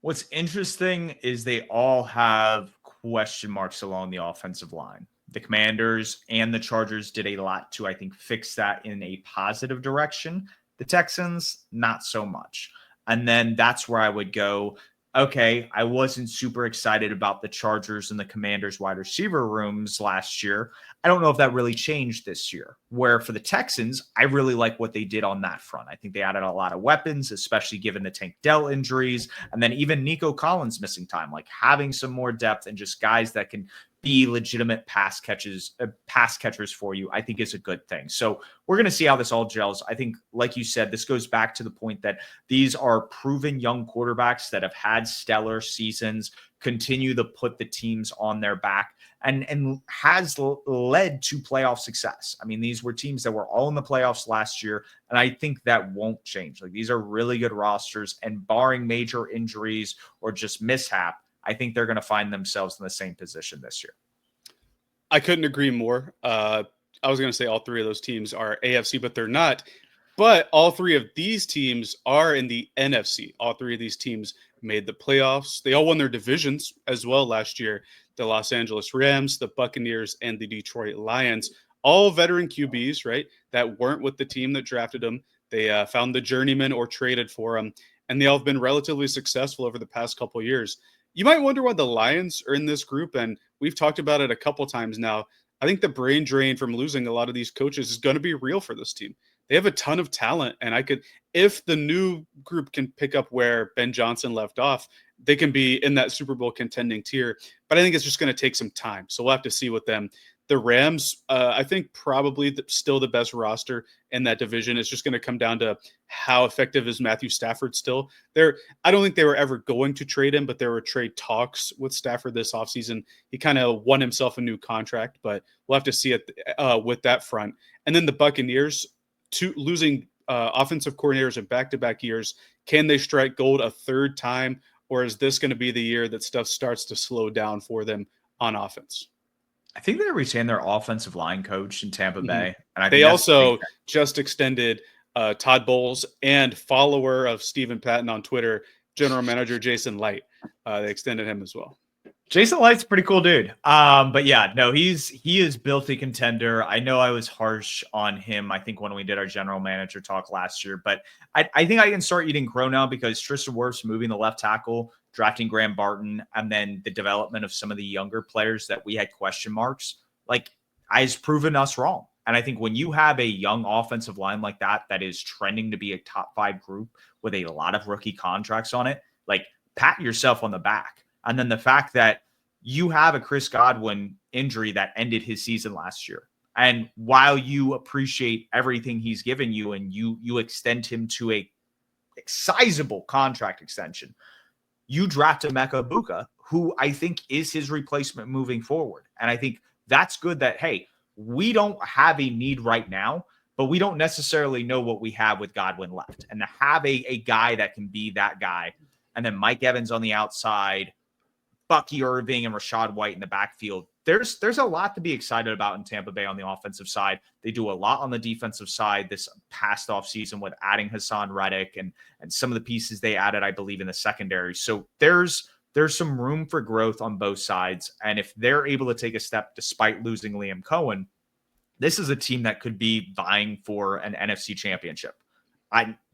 What's interesting is they all have question marks along the offensive line. The Commanders and the Chargers did a lot to, I think, fix that in a positive direction. The Texans, not so much. And then that's where I would go, okay, I wasn't super excited about the Chargers and the Commanders wide receiver rooms last year. I don't know if that really changed this year. Where for the Texans, I really like what they did on that front. I think they added a lot of weapons, especially given the Tank Dell injuries. And then even Nico Collins missing time, like having some more depth and just guys that can be legitimate pass catchers for you, I think is a good thing. So we're going to see how this all gels. I think, like you said, this goes back to the point that these are proven young quarterbacks that have had stellar seasons, continue to put the teams on their back, and has led to playoff success. I mean, these were teams that were all in the playoffs last year, and I think that won't change. Like, these are really good rosters, and barring major injuries or just mishap, I think they're going to find themselves in the same position this year. I couldn't agree more. I was going to say all three of those teams are AFC, but they're not. But all three of these teams are in the NFC. All three of these teams made the playoffs. They all won their divisions as well last year. The Los Angeles Rams, the Buccaneers, and the Detroit Lions, all veteran QBs, right, that weren't with the team that drafted them. They found the journeyman or traded for them, and they all have been relatively successful over the past couple of years. You might wonder why the Lions are in this group, and we've talked about it a couple times now. I think the brain drain from losing a lot of these coaches is going to be real for this team. They have a ton of talent, and if the new group can pick up where Ben Johnson left off, they can be in that Super Bowl contending tier. But I think it's just going to take some time, so we'll have to see with them. The Rams, I think probably still the best roster in that division. It's just going to come down to how effective is Matthew Stafford still. I don't think they were ever going to trade him, but there were trade talks with Stafford this offseason. He kind of won himself a new contract, but we'll have to see it with that front. And then the Buccaneers, losing offensive coordinators in back-to-back years. Can they strike gold a third time, or is this going to be the year that stuff starts to slow down for them on offense? I think they retained their offensive line coach in Tampa Bay. And I think they also just extended Todd Bowles and follower of Stephen Patton on Twitter, general manager Jason Light. They extended him as well. Jason Light's a pretty cool dude. But yeah, no, he is built a contender. I know I was harsh on him, I think, when we did our general manager talk last year, but I think I can start eating crow now because Tristan Wirfs moving the left tackle, drafting Graham Barton, and then the development of some of the younger players that we had question marks, like, has proven us wrong. And I think when you have a young offensive line like that is trending to be a top 5 group with a lot of rookie contracts on it, like, pat yourself on the back. And then the fact that you have a Chris Godwin injury that ended his season last year. And while you appreciate everything he's given you and you extend him to a sizable contract extension, you draft Emeka Egbuka, who I think is his replacement moving forward. And I think that's good that, hey, we don't have a need right now, but we don't necessarily know what we have with Godwin left. And to have a guy that can be that guy, and then Mike Evans on the outside, Bucky Irving and Rachaad White in the backfield, there's a lot to be excited about in Tampa Bay on the offensive side. They do a lot on the defensive side this past offseason with adding Hassan Reddick and some of the pieces they added, I believe, in the secondary. So there's some room for growth on both sides. And if they're able to take a step despite losing Liam Cohen, this is a team that could be vying for an NFC championship.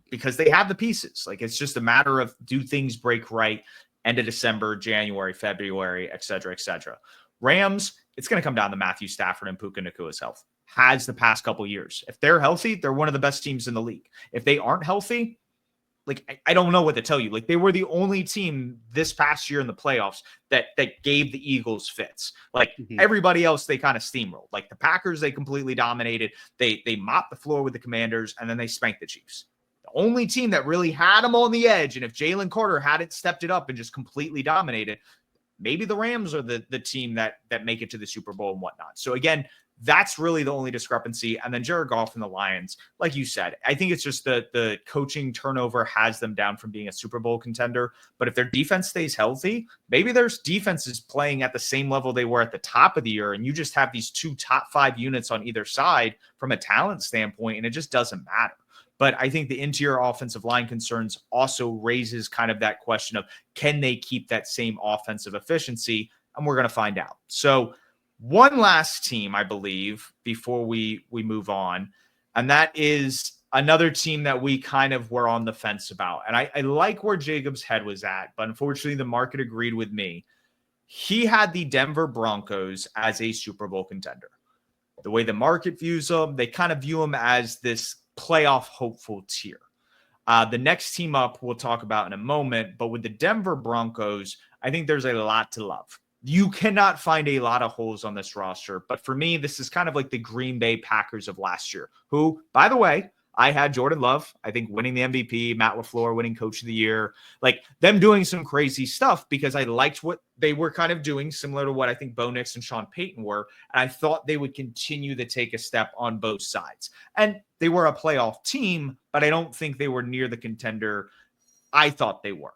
Because they have the pieces. Like, it's just a matter of, do things break right? End of December, January, February, et cetera, et cetera. Rams, it's going to come down to Matthew Stafford and Puka Nakua's health. Has the past couple years. If they're healthy, they're one of the best teams in the league. If they aren't healthy, like, I don't know what to tell you. Like, they were the only team this past year in the playoffs that gave the Eagles fits. Like, everybody else, they kind of steamrolled. Like, the Packers, they completely dominated. They mopped the floor with the Commanders, and then they spanked the Chiefs. The only team that really had them on the edge, and if Jalen Carter hadn't stepped it up and just completely dominated, maybe the Rams are the team that make it to the Super Bowl and whatnot. So again, that's really the only discrepancy. And then Jared Goff and the Lions, like you said, I think it's just the coaching turnover has them down from being a Super Bowl contender. But if their defense stays healthy, maybe there's defenses playing at the same level they were at the top of the year, and you just have these 2 top 5 units on either side from a talent standpoint, and it just doesn't matter. But I think the interior offensive line concerns also raises kind of that question of, can they keep that same offensive efficiency? And we're going to find out. So one last team, I believe, before we move on, and that is another team that we kind of were on the fence about. And I like where Jacob's head was at, but unfortunately the market agreed with me. He had the Denver Broncos as a Super Bowl contender. The way the market views them, they kind of view them as this playoff hopeful tier. The next team up we'll talk about in a moment, but with the Denver Broncos, I think there's a lot to love. You cannot find a lot of holes on this roster, but for me, this is kind of like the Green Bay Packers of last year, who, by the way, I had Jordan Love, I think, winning the MVP, Matt LaFleur winning Coach of the Year, like them doing some crazy stuff because I liked what they were kind of doing, similar to what I think Bo Nix and Sean Payton were. And I thought they would continue to take a step on both sides. And they were a playoff team, but I don't think they were near the contender I thought they were.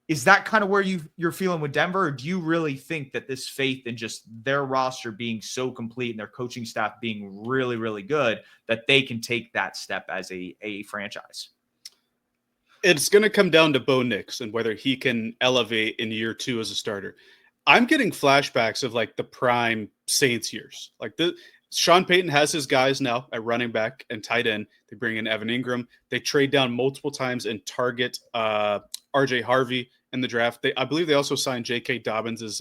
Is that kind of where you're feeling with Denver? Or do you really think that this faith in just their roster being so complete and their coaching staff being really, really good that they can take that step as a franchise? It's going to come down to Bo Nix and whether he can elevate in year 2 as a starter. I'm getting flashbacks of like the prime Saints years. Like Sean Payton has his guys now at running back and tight end. They bring in Evan Ingram. They trade down multiple times and target RJ Harvey in the draft. I believe they also signed J.K. Dobbins as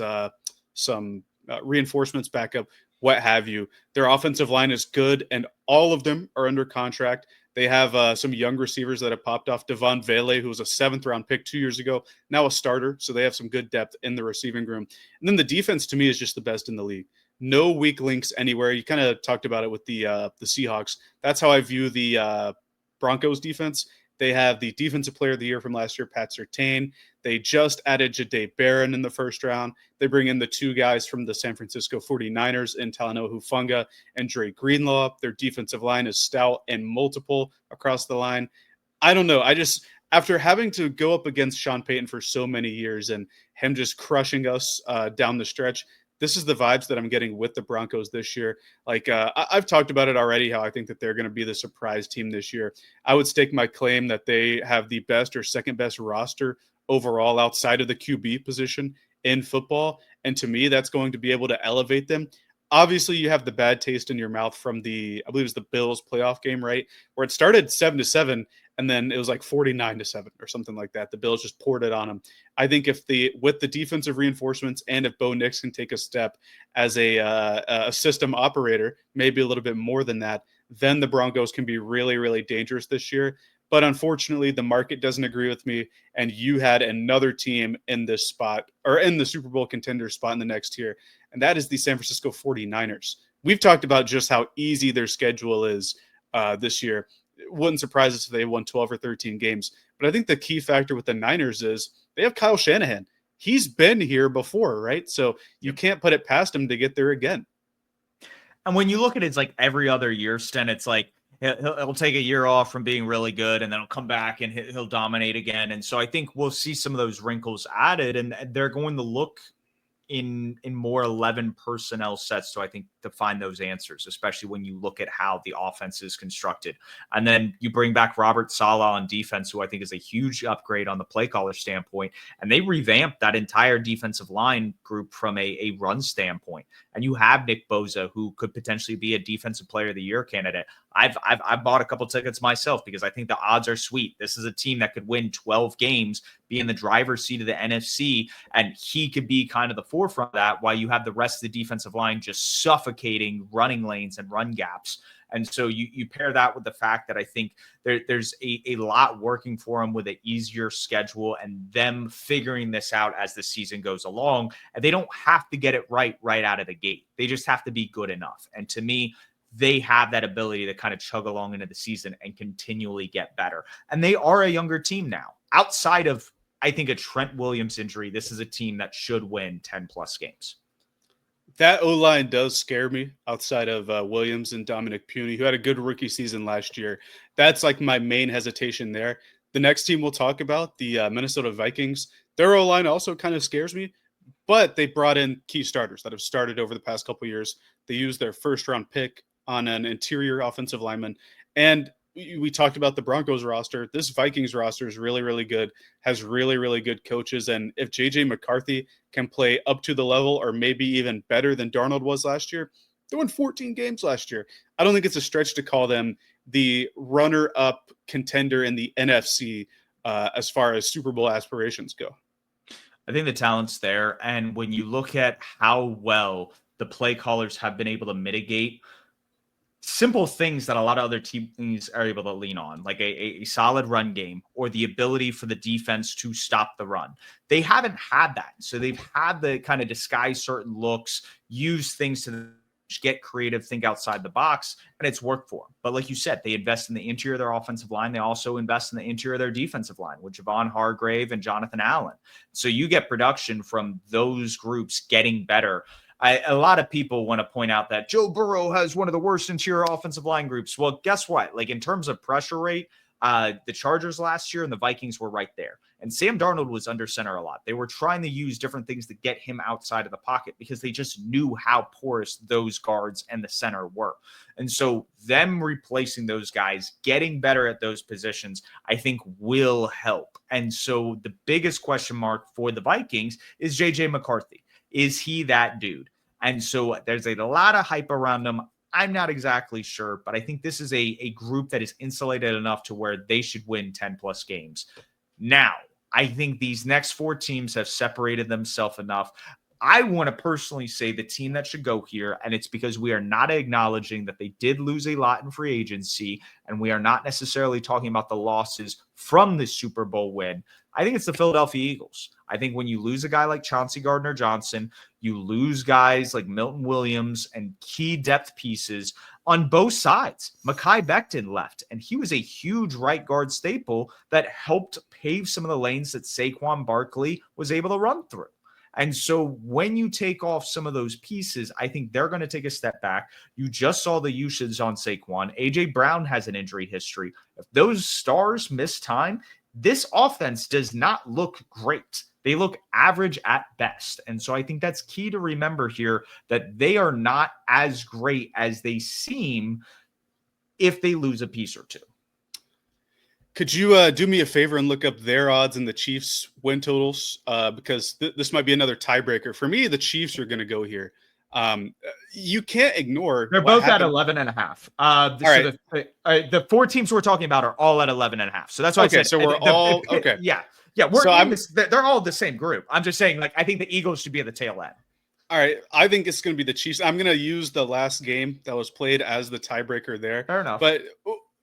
some reinforcements backup, what have you. Their offensive line is good, and all of them are under contract. They have some young receivers that have popped off. Devon Vele, who was a 7th-round pick 2 years ago, now a starter, so they have some good depth in the receiving room. And then the defense, to me, is just the best in the league. No weak links anywhere. You kind of talked about it with the Seahawks. That's how I view the Broncos defense. They have the defensive player of the year from last year, Pat Surtain. They just added Jahdae Barron in the first round. They bring in the 2 guys from the San Francisco 49ers in Talanoa Hufanga and Dre Greenlaw. Their defensive line is stout and multiple across the line. I don't know. After having to go up against Sean Payton for so many years and him just crushing us down the stretch, this is the vibes that I'm getting with the Broncos this year. Like I've talked about it already, how I think that they're going to be the surprise team this year. I would stake my claim that they have the best or second best roster overall outside of the QB position in football. And to me, that's going to be able to elevate them. Obviously, you have the bad taste in your mouth from I believe it was the Bills playoff game, right? Where it started 7-7, and then it was like 49-7 or something like that. The Bills just poured it on them. I think with the defensive reinforcements and if Bo Nix can take a step as a system operator, maybe a little bit more than that, then the Broncos can be really, really dangerous this year. But unfortunately, the market doesn't agree with me, and you had another team in this spot, or in the Super Bowl contender spot in the next tier, and that is the San Francisco 49ers. We've talked about just how easy their schedule is this year. It wouldn't surprise us if they won 12 or 13 games. But I think the key factor with the Niners is they have Kyle Shanahan. He's been here before, right? So you can't put it past him to get there again. And when you look at it, it's like every other year, Sten, it's like he'll take a year off from being really good, and then he'll come back and he'll dominate again. And so I think we'll see some of those wrinkles added, and they're going to look in more 11 personnel sets. So I think to find those answers, especially when you look at how the offense is constructed. And then you bring back Robert Saleh on defense, who I think is a huge upgrade on the play caller standpoint. And they revamped that entire defensive line group from a run standpoint. And you have Nick Bosa, who could potentially be a defensive player of the year candidate. I've bought a couple tickets myself because I think the odds are sweet. This is a team that could win 12 games, be in the driver's seat of the NFC, and he could be kind of the forefront of that while you have the rest of the defensive line just suffocating running lanes and run gaps. And so you pair that with the fact that I think there's a lot working for them with an easier schedule and them figuring this out as the season goes along. And they don't have to get it right out of the gate. They just have to be good enough. And to me, they have that ability to kind of chug along into the season and continually get better. And they are a younger team now. Outside of, I think, a Trent Williams injury, this is a team that should win 10 plus games. That O-line does scare me outside of Williams and Dominic Puny, who had a good rookie season last year. That's like my main hesitation there. The next team we'll talk about, the Minnesota Vikings, their O-line also kind of scares me, but they brought in key starters that have started over the past couple of years. They used their first-round pick on an interior offensive lineman. And we talked about the Broncos roster. This Vikings roster is really, really good, has really, really good coaches. And if J.J. McCarthy can play up to the level or maybe even better than Darnold was last year, they won 14 games last year. I don't think it's a stretch to call them the runner-up contender in the NFC as far as Super Bowl aspirations go. I think the talent's there. And when you look at how well the play callers have been able to mitigate simple things that a lot of other teams are able to lean on, like a solid run game or the ability for the defense to stop the run. They haven't had that. So they've had the kind of disguise certain looks, use things to get creative, think outside the box, and it's worked for them. But like you said, they invest in the interior of their offensive line. They also invest in the interior of their defensive line with Javon Hargrave and Jonathan Allen. So you get production from those groups getting better. A lot of people want to point out that Joe Burrow has one of the worst interior offensive line groups. Well, guess what? Like in terms of pressure rate, the Chargers last year and the Vikings were right there. And Sam Darnold was under center a lot. They were trying to use different things to get him outside of the pocket because they just knew how porous those guards and the center were. And so them replacing those guys, getting better at those positions, I think will help. And so the biggest question mark for the Vikings is J.J. McCarthy. Is he that dude? And so there's a lot of hype around him. I'm not exactly sure, but I think this is a group that is insulated enough to where they should win 10 plus games. Now, I think these next four teams have separated themselves enough. I want to personally say the team that should go here, and it's because we are not acknowledging that they did lose a lot in free agency, and we are not necessarily talking about the losses from the Super Bowl win. I think it's the Philadelphia Eagles. I think when you lose a guy like Chauncey Gardner-Johnson, you lose guys like Milton Williams and key depth pieces on both sides. Mekhi Becton left, and he was a huge right guard staple that helped pave some of the lanes that Saquon Barkley was able to run through. And so when you take off some of those pieces, I think they're going to take a step back. You just saw the usage on Saquon. A.J. Brown has an injury history. If those stars miss time, this offense does not look great. They look average at best. And so I think that's key to remember here, that they are not as great as they seem if they lose a piece or two. Could you do me a favor and look up their odds and the Chiefs win totals? Because this might be another tiebreaker. For me, the Chiefs are going to go here. You can't ignore. They're both at 11.5. The four teams we're talking about are all at 11.5. So that's why I said. So we're all okay. Yeah. They're all the same group. I'm just saying, like, I think the Eagles should be at the tail end. All right. I think it's going to be the Chiefs. I'm going to use the last game that was played as the tiebreaker there. Fair enough. But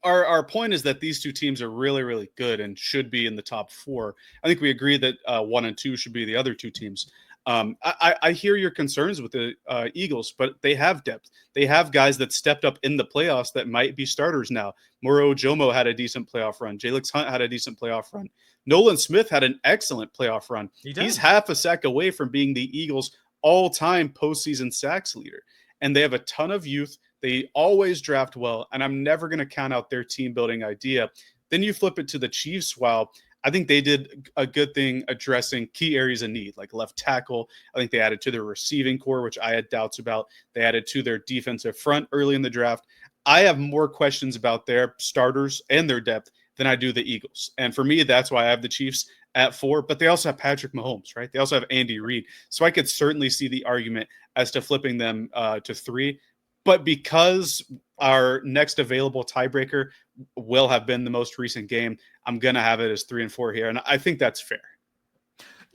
our point is that these two teams are really, really good and should be in the top four. I think we agree that 1 and 2 should be the other two teams. I hear your concerns with the Eagles, but they have depth. They have guys that stepped up in the playoffs that might be starters now. Moro Ojomo had a decent playoff run. Jalix Hunt had a decent playoff run. Nolan Smith had an excellent playoff run. He's half a sack away from being the Eagles' all-time postseason sacks leader. And they have a ton of youth. They always draft well, and I'm never going to count out their team-building idea. Then you flip it to the Chiefs. While I think they did a good thing addressing key areas of need, like left tackle. I think they added to their receiving core, which I had doubts about. They added to their defensive front early in the draft. I have more questions about their starters and their depth than I do the Eagles. And for me, that's why I have the Chiefs at 4, but they also have Patrick Mahomes, right? They also have Andy Reid. So I could certainly see the argument as to flipping them to 3. But because our next available tiebreaker will have been the most recent game, I'm going to have it as 3 and 4 here. And I think that's fair.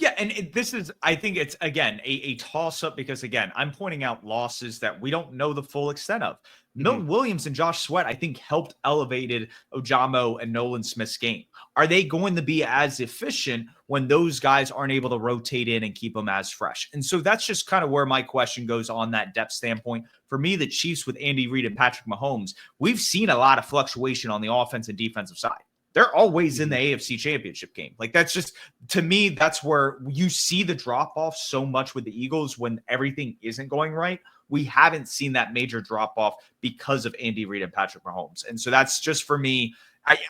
Yeah, and this is, I think it's, again, a toss-up because, again, I'm pointing out losses that we don't know the full extent of. Mhm. Milton Williams and Josh Sweat, I think, helped elevated Ojamo and Nolan Smith's game. Are they going to be as efficient when those guys aren't able to rotate in and keep them as fresh? And so that's just kind of where my question goes on that depth standpoint. For me, the Chiefs with Andy Reid and Patrick Mahomes, we've seen a lot of fluctuation on the offense and defensive side. They're always in the AFC Championship game. Like, that's just, to me, that's where you see the drop off so much with the Eagles when everything isn't going right. We haven't seen that major drop off because of Andy Reid and Patrick Mahomes. And so that's just, for me,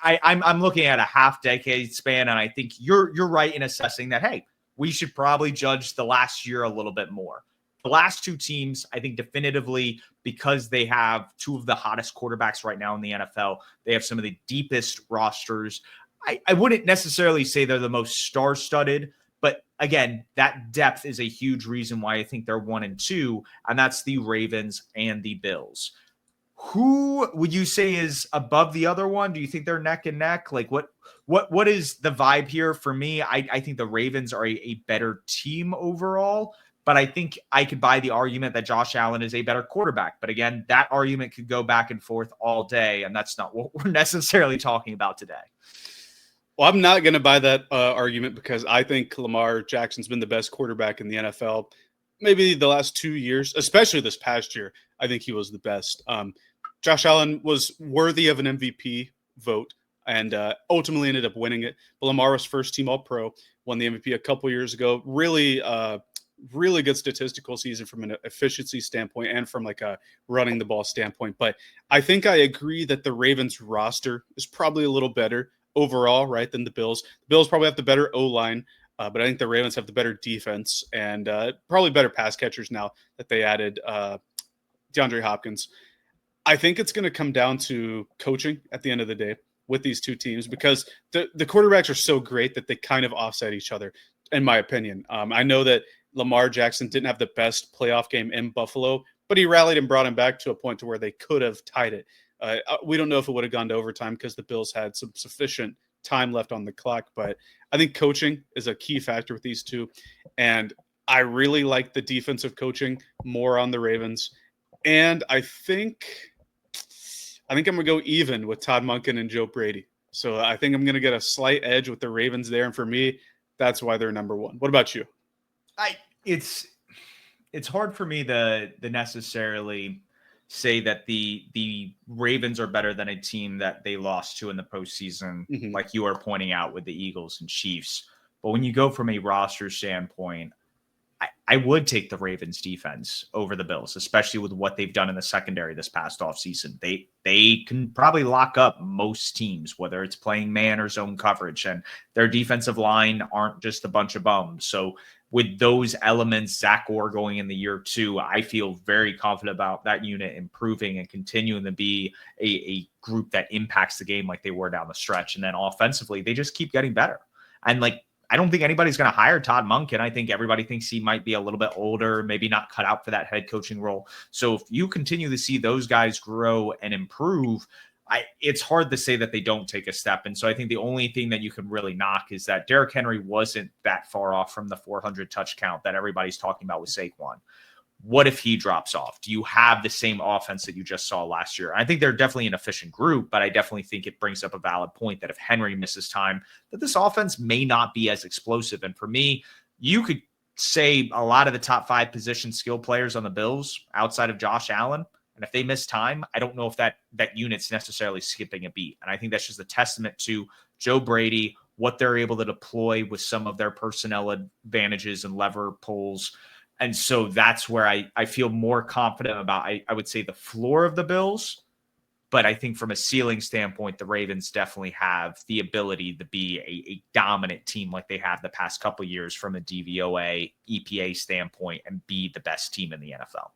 I'm looking at a half decade span, and I think you're right in assessing that, hey, we should probably judge the last year a little bit more. The last two teams, I think, definitively, because they have two of the hottest quarterbacks right now in the NFL. They have some of the deepest rosters. I wouldn't necessarily say they're the most star-studded, but again, that depth is a huge reason why I think they're 1 and 2, and that's the Ravens and the Bills. Who would you say is above the other one? Do you think they're neck and neck? Like, what is the vibe here? For me, I think the Ravens are a better team overall, but I think I could buy the argument that Josh Allen is a better quarterback. But again, that argument could go back and forth all day, and that's not what we're necessarily talking about today. Well, I'm not going to buy that argument because I think Lamar Jackson's been the best quarterback in the NFL. Maybe the last 2 years, especially this past year, I think he was the best. Josh Allen was worthy of an MVP vote and ultimately ended up winning it. But Lamar was first team All-Pro, won the MVP a couple years ago. Really good statistical season from an efficiency standpoint and from like a running the ball standpoint. But I think I agree that the Ravens roster is probably a little better overall, right, than the Bills. The Bills probably have the better O-line, but I think the Ravens have the better defense and probably better pass catchers now that they added DeAndre Hopkins. I think it's going to come down to coaching at the end of the day with these two teams because the quarterbacks are so great that they kind of offset each other, in my opinion. I know that Lamar Jackson didn't have the best playoff game in Buffalo, but he rallied and brought him back to a point to where they could have tied it. We don't know if it would have gone to overtime because the Bills had some sufficient time left on the clock, but I think coaching is a key factor with these two. And I really like the defensive coaching more on the Ravens. And I think I'm going to go even with Todd Monken and Joe Brady. So I think I'm going to get a slight edge with the Ravens there. And for me, that's why they're number one. What about you? It's hard for me to necessarily say that the Ravens are better than a team that they lost to in the postseason, like you are pointing out with the Eagles and Chiefs. But when you go from a roster standpoint, I would take the Ravens defense over the Bills, especially with what they've done in the secondary this past offseason. They can probably lock up most teams, whether it's playing man or zone coverage, and their defensive line aren't just a bunch of bums. So with those elements, Zach Orr going in the year 2, I feel very confident about that unit improving and continuing to be a group that impacts the game like they were down the stretch. And then offensively, they just keep getting better. And like, I don't think anybody's going to hire Todd Monken. I think everybody thinks he might be a little bit older, maybe not cut out for that head coaching role. So if you continue to see those guys grow and improve, it's hard to say that they don't take a step. And so I think the only thing that you can really knock is that Derrick Henry wasn't that far off from the 400 touch count that everybody's talking about with Saquon. What if he drops off? Do you have the same offense that you just saw last year? I think they're definitely an efficient group, but I definitely think it brings up a valid point that if Henry misses time, that this offense may not be as explosive. And for me, you could say a lot of the top 5 position skill players on the Bills outside of Josh Allen. And if they miss time, I don't know if that unit's necessarily skipping a beat. And I think that's just a testament to Joe Brady, what they're able to deploy with some of their personnel advantages and lever pulls. And so that's where I feel more confident about, I would say, the floor of the Bills. But I think from a ceiling standpoint, the Ravens definitely have the ability to be a dominant team like they have the past couple of years from a DVOA, EPA standpoint, and be the best team in the NFL.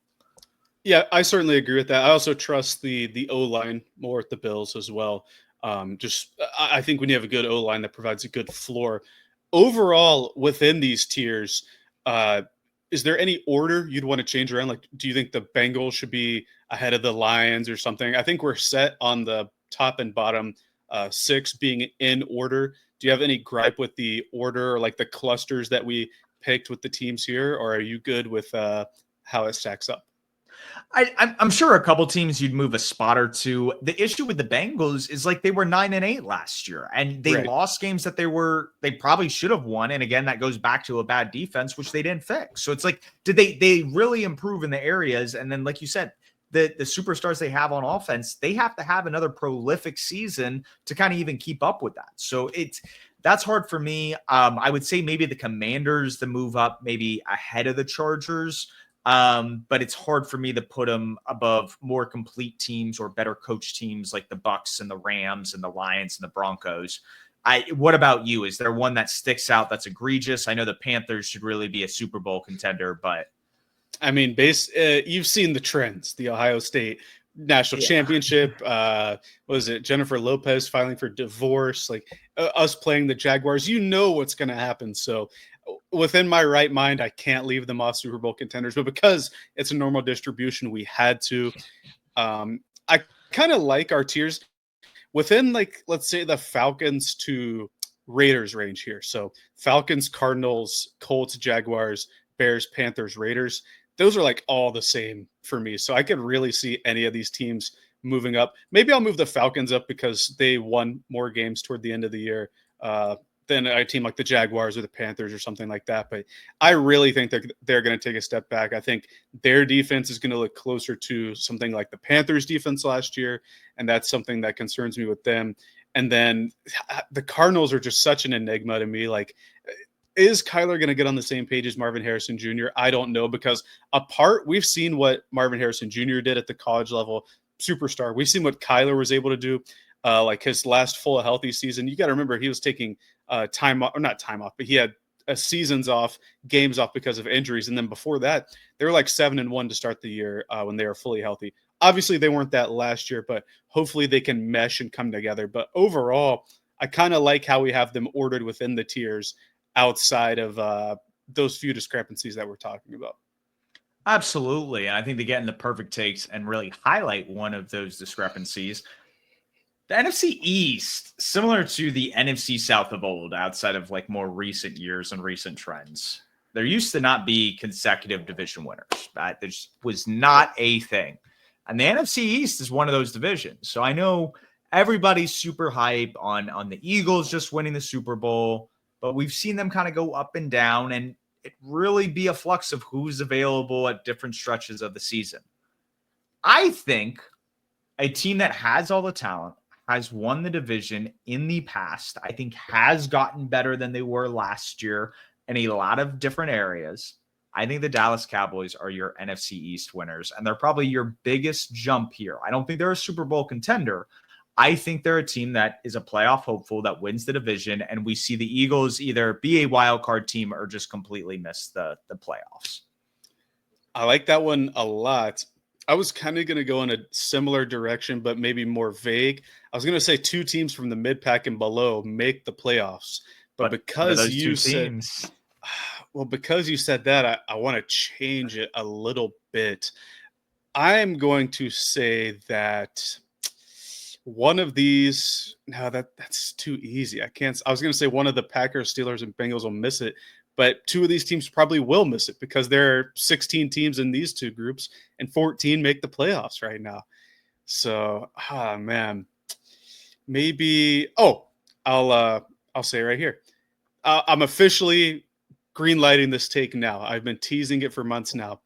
Yeah, I certainly agree with that. I also trust the O-line more at the Bills as well. I think when you have a good O-line that provides a good floor. Overall, within these tiers, is there any order you'd want to change around? Like, do you think the Bengals should be ahead of the Lions or something? I think we're set on the top and bottom 6 being in order. Do you have any gripe with the order or like the clusters that we picked with the teams here, or are you good with how it stacks up? I'm sure a couple teams you'd move a spot or two. The issue with the Bengals is like they were 9-8 last year, and they Right. lost games that they probably should have won. And again, that goes back to a bad defense, which they didn't fix. So it's like, did they really improve in the areas? And then, like you said, the superstars they have on offense, they have to have another prolific season to kind of even keep up with that. So that's hard for me. I would say maybe the Commanders to move up maybe ahead of the Chargers. But it's hard for me to put them above more complete teams or better coach teams like the Bucks and the Rams and the Lions and the Broncos. What about you? Is there one that sticks out that's egregious? I know the Panthers should really be a Super Bowl contender, but I mean, you've seen the trends. The Ohio State national championship. Was it Jennifer Lopez filing for divorce? Like us playing the Jaguars. You know what's going to happen. So within my right mind, I can't leave them off Super Bowl contenders. But because it's a normal distribution, we had to. I kind of like our tiers within, like, let's say the Falcons to Raiders range here. So Falcons, Cardinals, Colts, Jaguars, Bears, Panthers, Raiders. Those are like all the same for me. So I could really see any of these teams moving up. Maybe I'll move the Falcons up because they won more games toward the end of the year than a team like the Jaguars or the Panthers or something like that. But I really think they're going to take a step back. I think their defense is going to look closer to something like the Panthers defense last year. And that's something that concerns me with them. And then the Cardinals are just such an enigma to me. Like, is Kyler going to get on the same page as Marvin Harrison Jr.? I don't know, because we've seen what Marvin Harrison Jr. did at the college level, superstar. We've seen what Kyler was able to do, like his last full healthy season. You got to remember he was taking time off, or not time off, but he had seasons off, games off because of injuries. And then before that, they were like 7-1 to start the year when they were fully healthy. Obviously, they weren't that last year, but hopefully they can mesh and come together. But overall, I kind of like how we have them ordered within the tiers outside of those few discrepancies that we're talking about. absolutely. And I think they get in the perfect takes and really highlight one of those discrepancies. The NFC East, similar to the NFC South of old, outside of like more recent years and recent trends, there used to not be consecutive division winners. That just was not a thing. And the NFC East is one of those divisions. So I know everybody's super hype on the Eagles just winning the Super Bowl, but we've seen them kind of go up and down and it really be a flux of who's available at different stretches of the season. I think a team that has all the talent, has won the division in the past, I think has gotten better than they were last year in a lot of different areas. I think the Dallas Cowboys are your NFC East winners, and they're probably your biggest jump here. I don't think they're a Super Bowl contender. I think they're a team that is a playoff hopeful that wins the division, and we see the Eagles either be a wild card team or just completely miss the playoffs. I like that one a lot. I was kind of going to go in a similar direction, but maybe more vague. I was going to say 2 teams from the mid-pack and below make the playoffs. But because you said, because you said that, I want to change it a little bit. I'm going to say that one of these, no, that's too easy. I was going to say one of the Packers, Steelers, and Bengals will miss it. But 2 of these teams probably will miss it because there are 16 teams in these 2 groups and 14 make the playoffs right now. So, man, maybe. I'll say right here. I'm officially green lighting this take now. I've been teasing it for months now.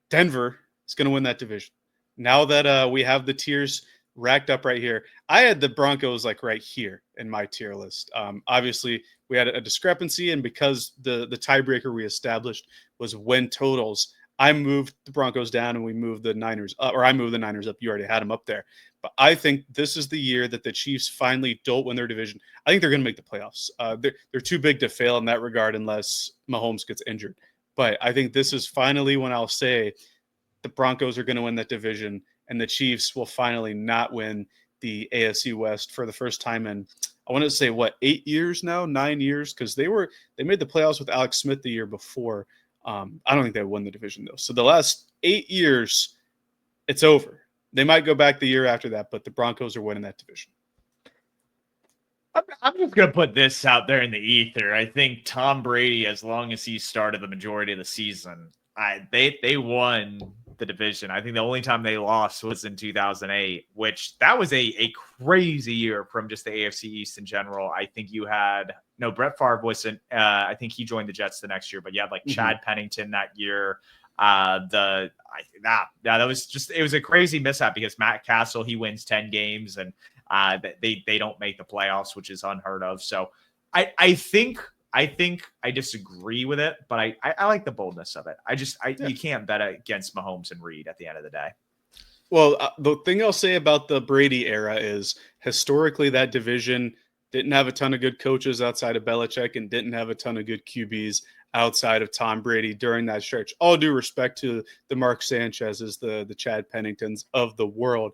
Denver is going to win that division. Now that we have the tiers racked up right here, I had the Broncos like right here in my tier list. Obviously, we had a discrepancy, and because the tiebreaker we established was win totals, I moved the Broncos down and we moved the Niners up, or I moved the Niners up. You already had them up there. But I think this is the year that the Chiefs finally don't win their division. I think they're going to make the playoffs. They're too big to fail in that regard unless Mahomes gets injured. But I think this is finally when I'll say the Broncos are going to win that division and the Chiefs will finally not win the AFC West for the first time in, I want to say, 8 years now, 9 years, because they made the playoffs with Alex Smith the year before. I don't think they won the division though. So the last 8 years, it's over. They might go back the year after that, but the Broncos are winning that division. I'm just gonna put this out there in the ether. I think Tom Brady, as long as he started the majority of the season, they won the division. I think the only time they lost was in 2008, which that was a crazy year from just the AFC East in general. I think you had no Brett Favre wasn't. I think he joined the Jets the next year, but you had like Chad Pennington that year. That was just, it was a crazy mishap because Matt Castle, he wins 10 games and they don't make the playoffs, which is unheard of. So I think I disagree with it, but I like the boldness of it. You can't bet against Mahomes and Reed at the end of the day. Well, the thing I'll say about the Brady era is historically that division didn't have a ton of good coaches outside of Belichick and didn't have a ton of good QBs outside of Tom Brady during that stretch. All due respect to the Mark Sanchez's, the Chad Penningtons of the world.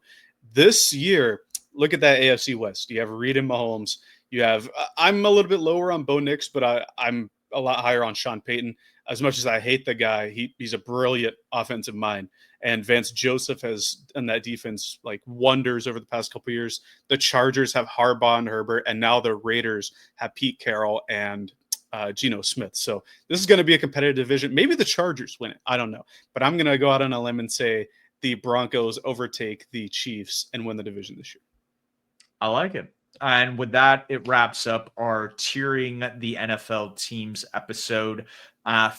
This year, look at that AFC West. You have Reed and Mahomes. You have, I'm a little bit lower on Bo Nix, but I'm a lot higher on Sean Payton. As much as I hate the guy, he's a brilliant offensive mind. And Vance Joseph has done that defense like wonders over the past couple of years. The Chargers have Harbaugh and Herbert, and now the Raiders have Pete Carroll and Geno Smith. So this is going to be a competitive division. Maybe the Chargers win it. I don't know. But I'm going to go out on a limb and say the Broncos overtake the Chiefs and win the division this year. I like it. And with that, it wraps up our tiering the NFL teams episode.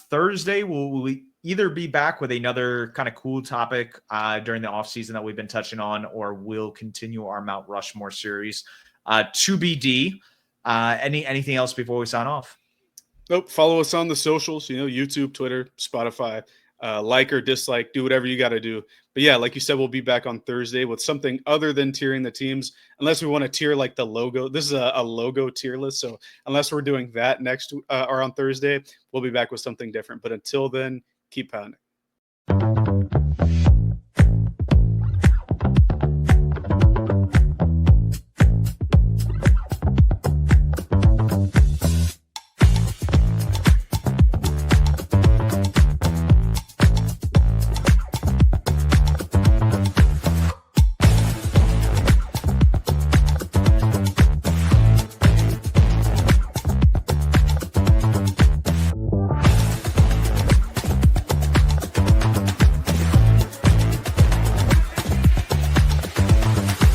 Thursday, we'll either be back with another kind of cool topic during the offseason that we've been touching on, or we'll continue our Mount Rushmore series. To BD. Anything else before we sign off? Nope. Follow us on the socials, YouTube, Twitter, Spotify. Like or dislike, do whatever you got to do. But yeah, like you said, we'll be back on Thursday with something other than tiering the teams, unless we want to tier like the logo. This is a logo tier list. So unless we're doing that next or on Thursday, we'll be back with something different. But until then, keep pounding.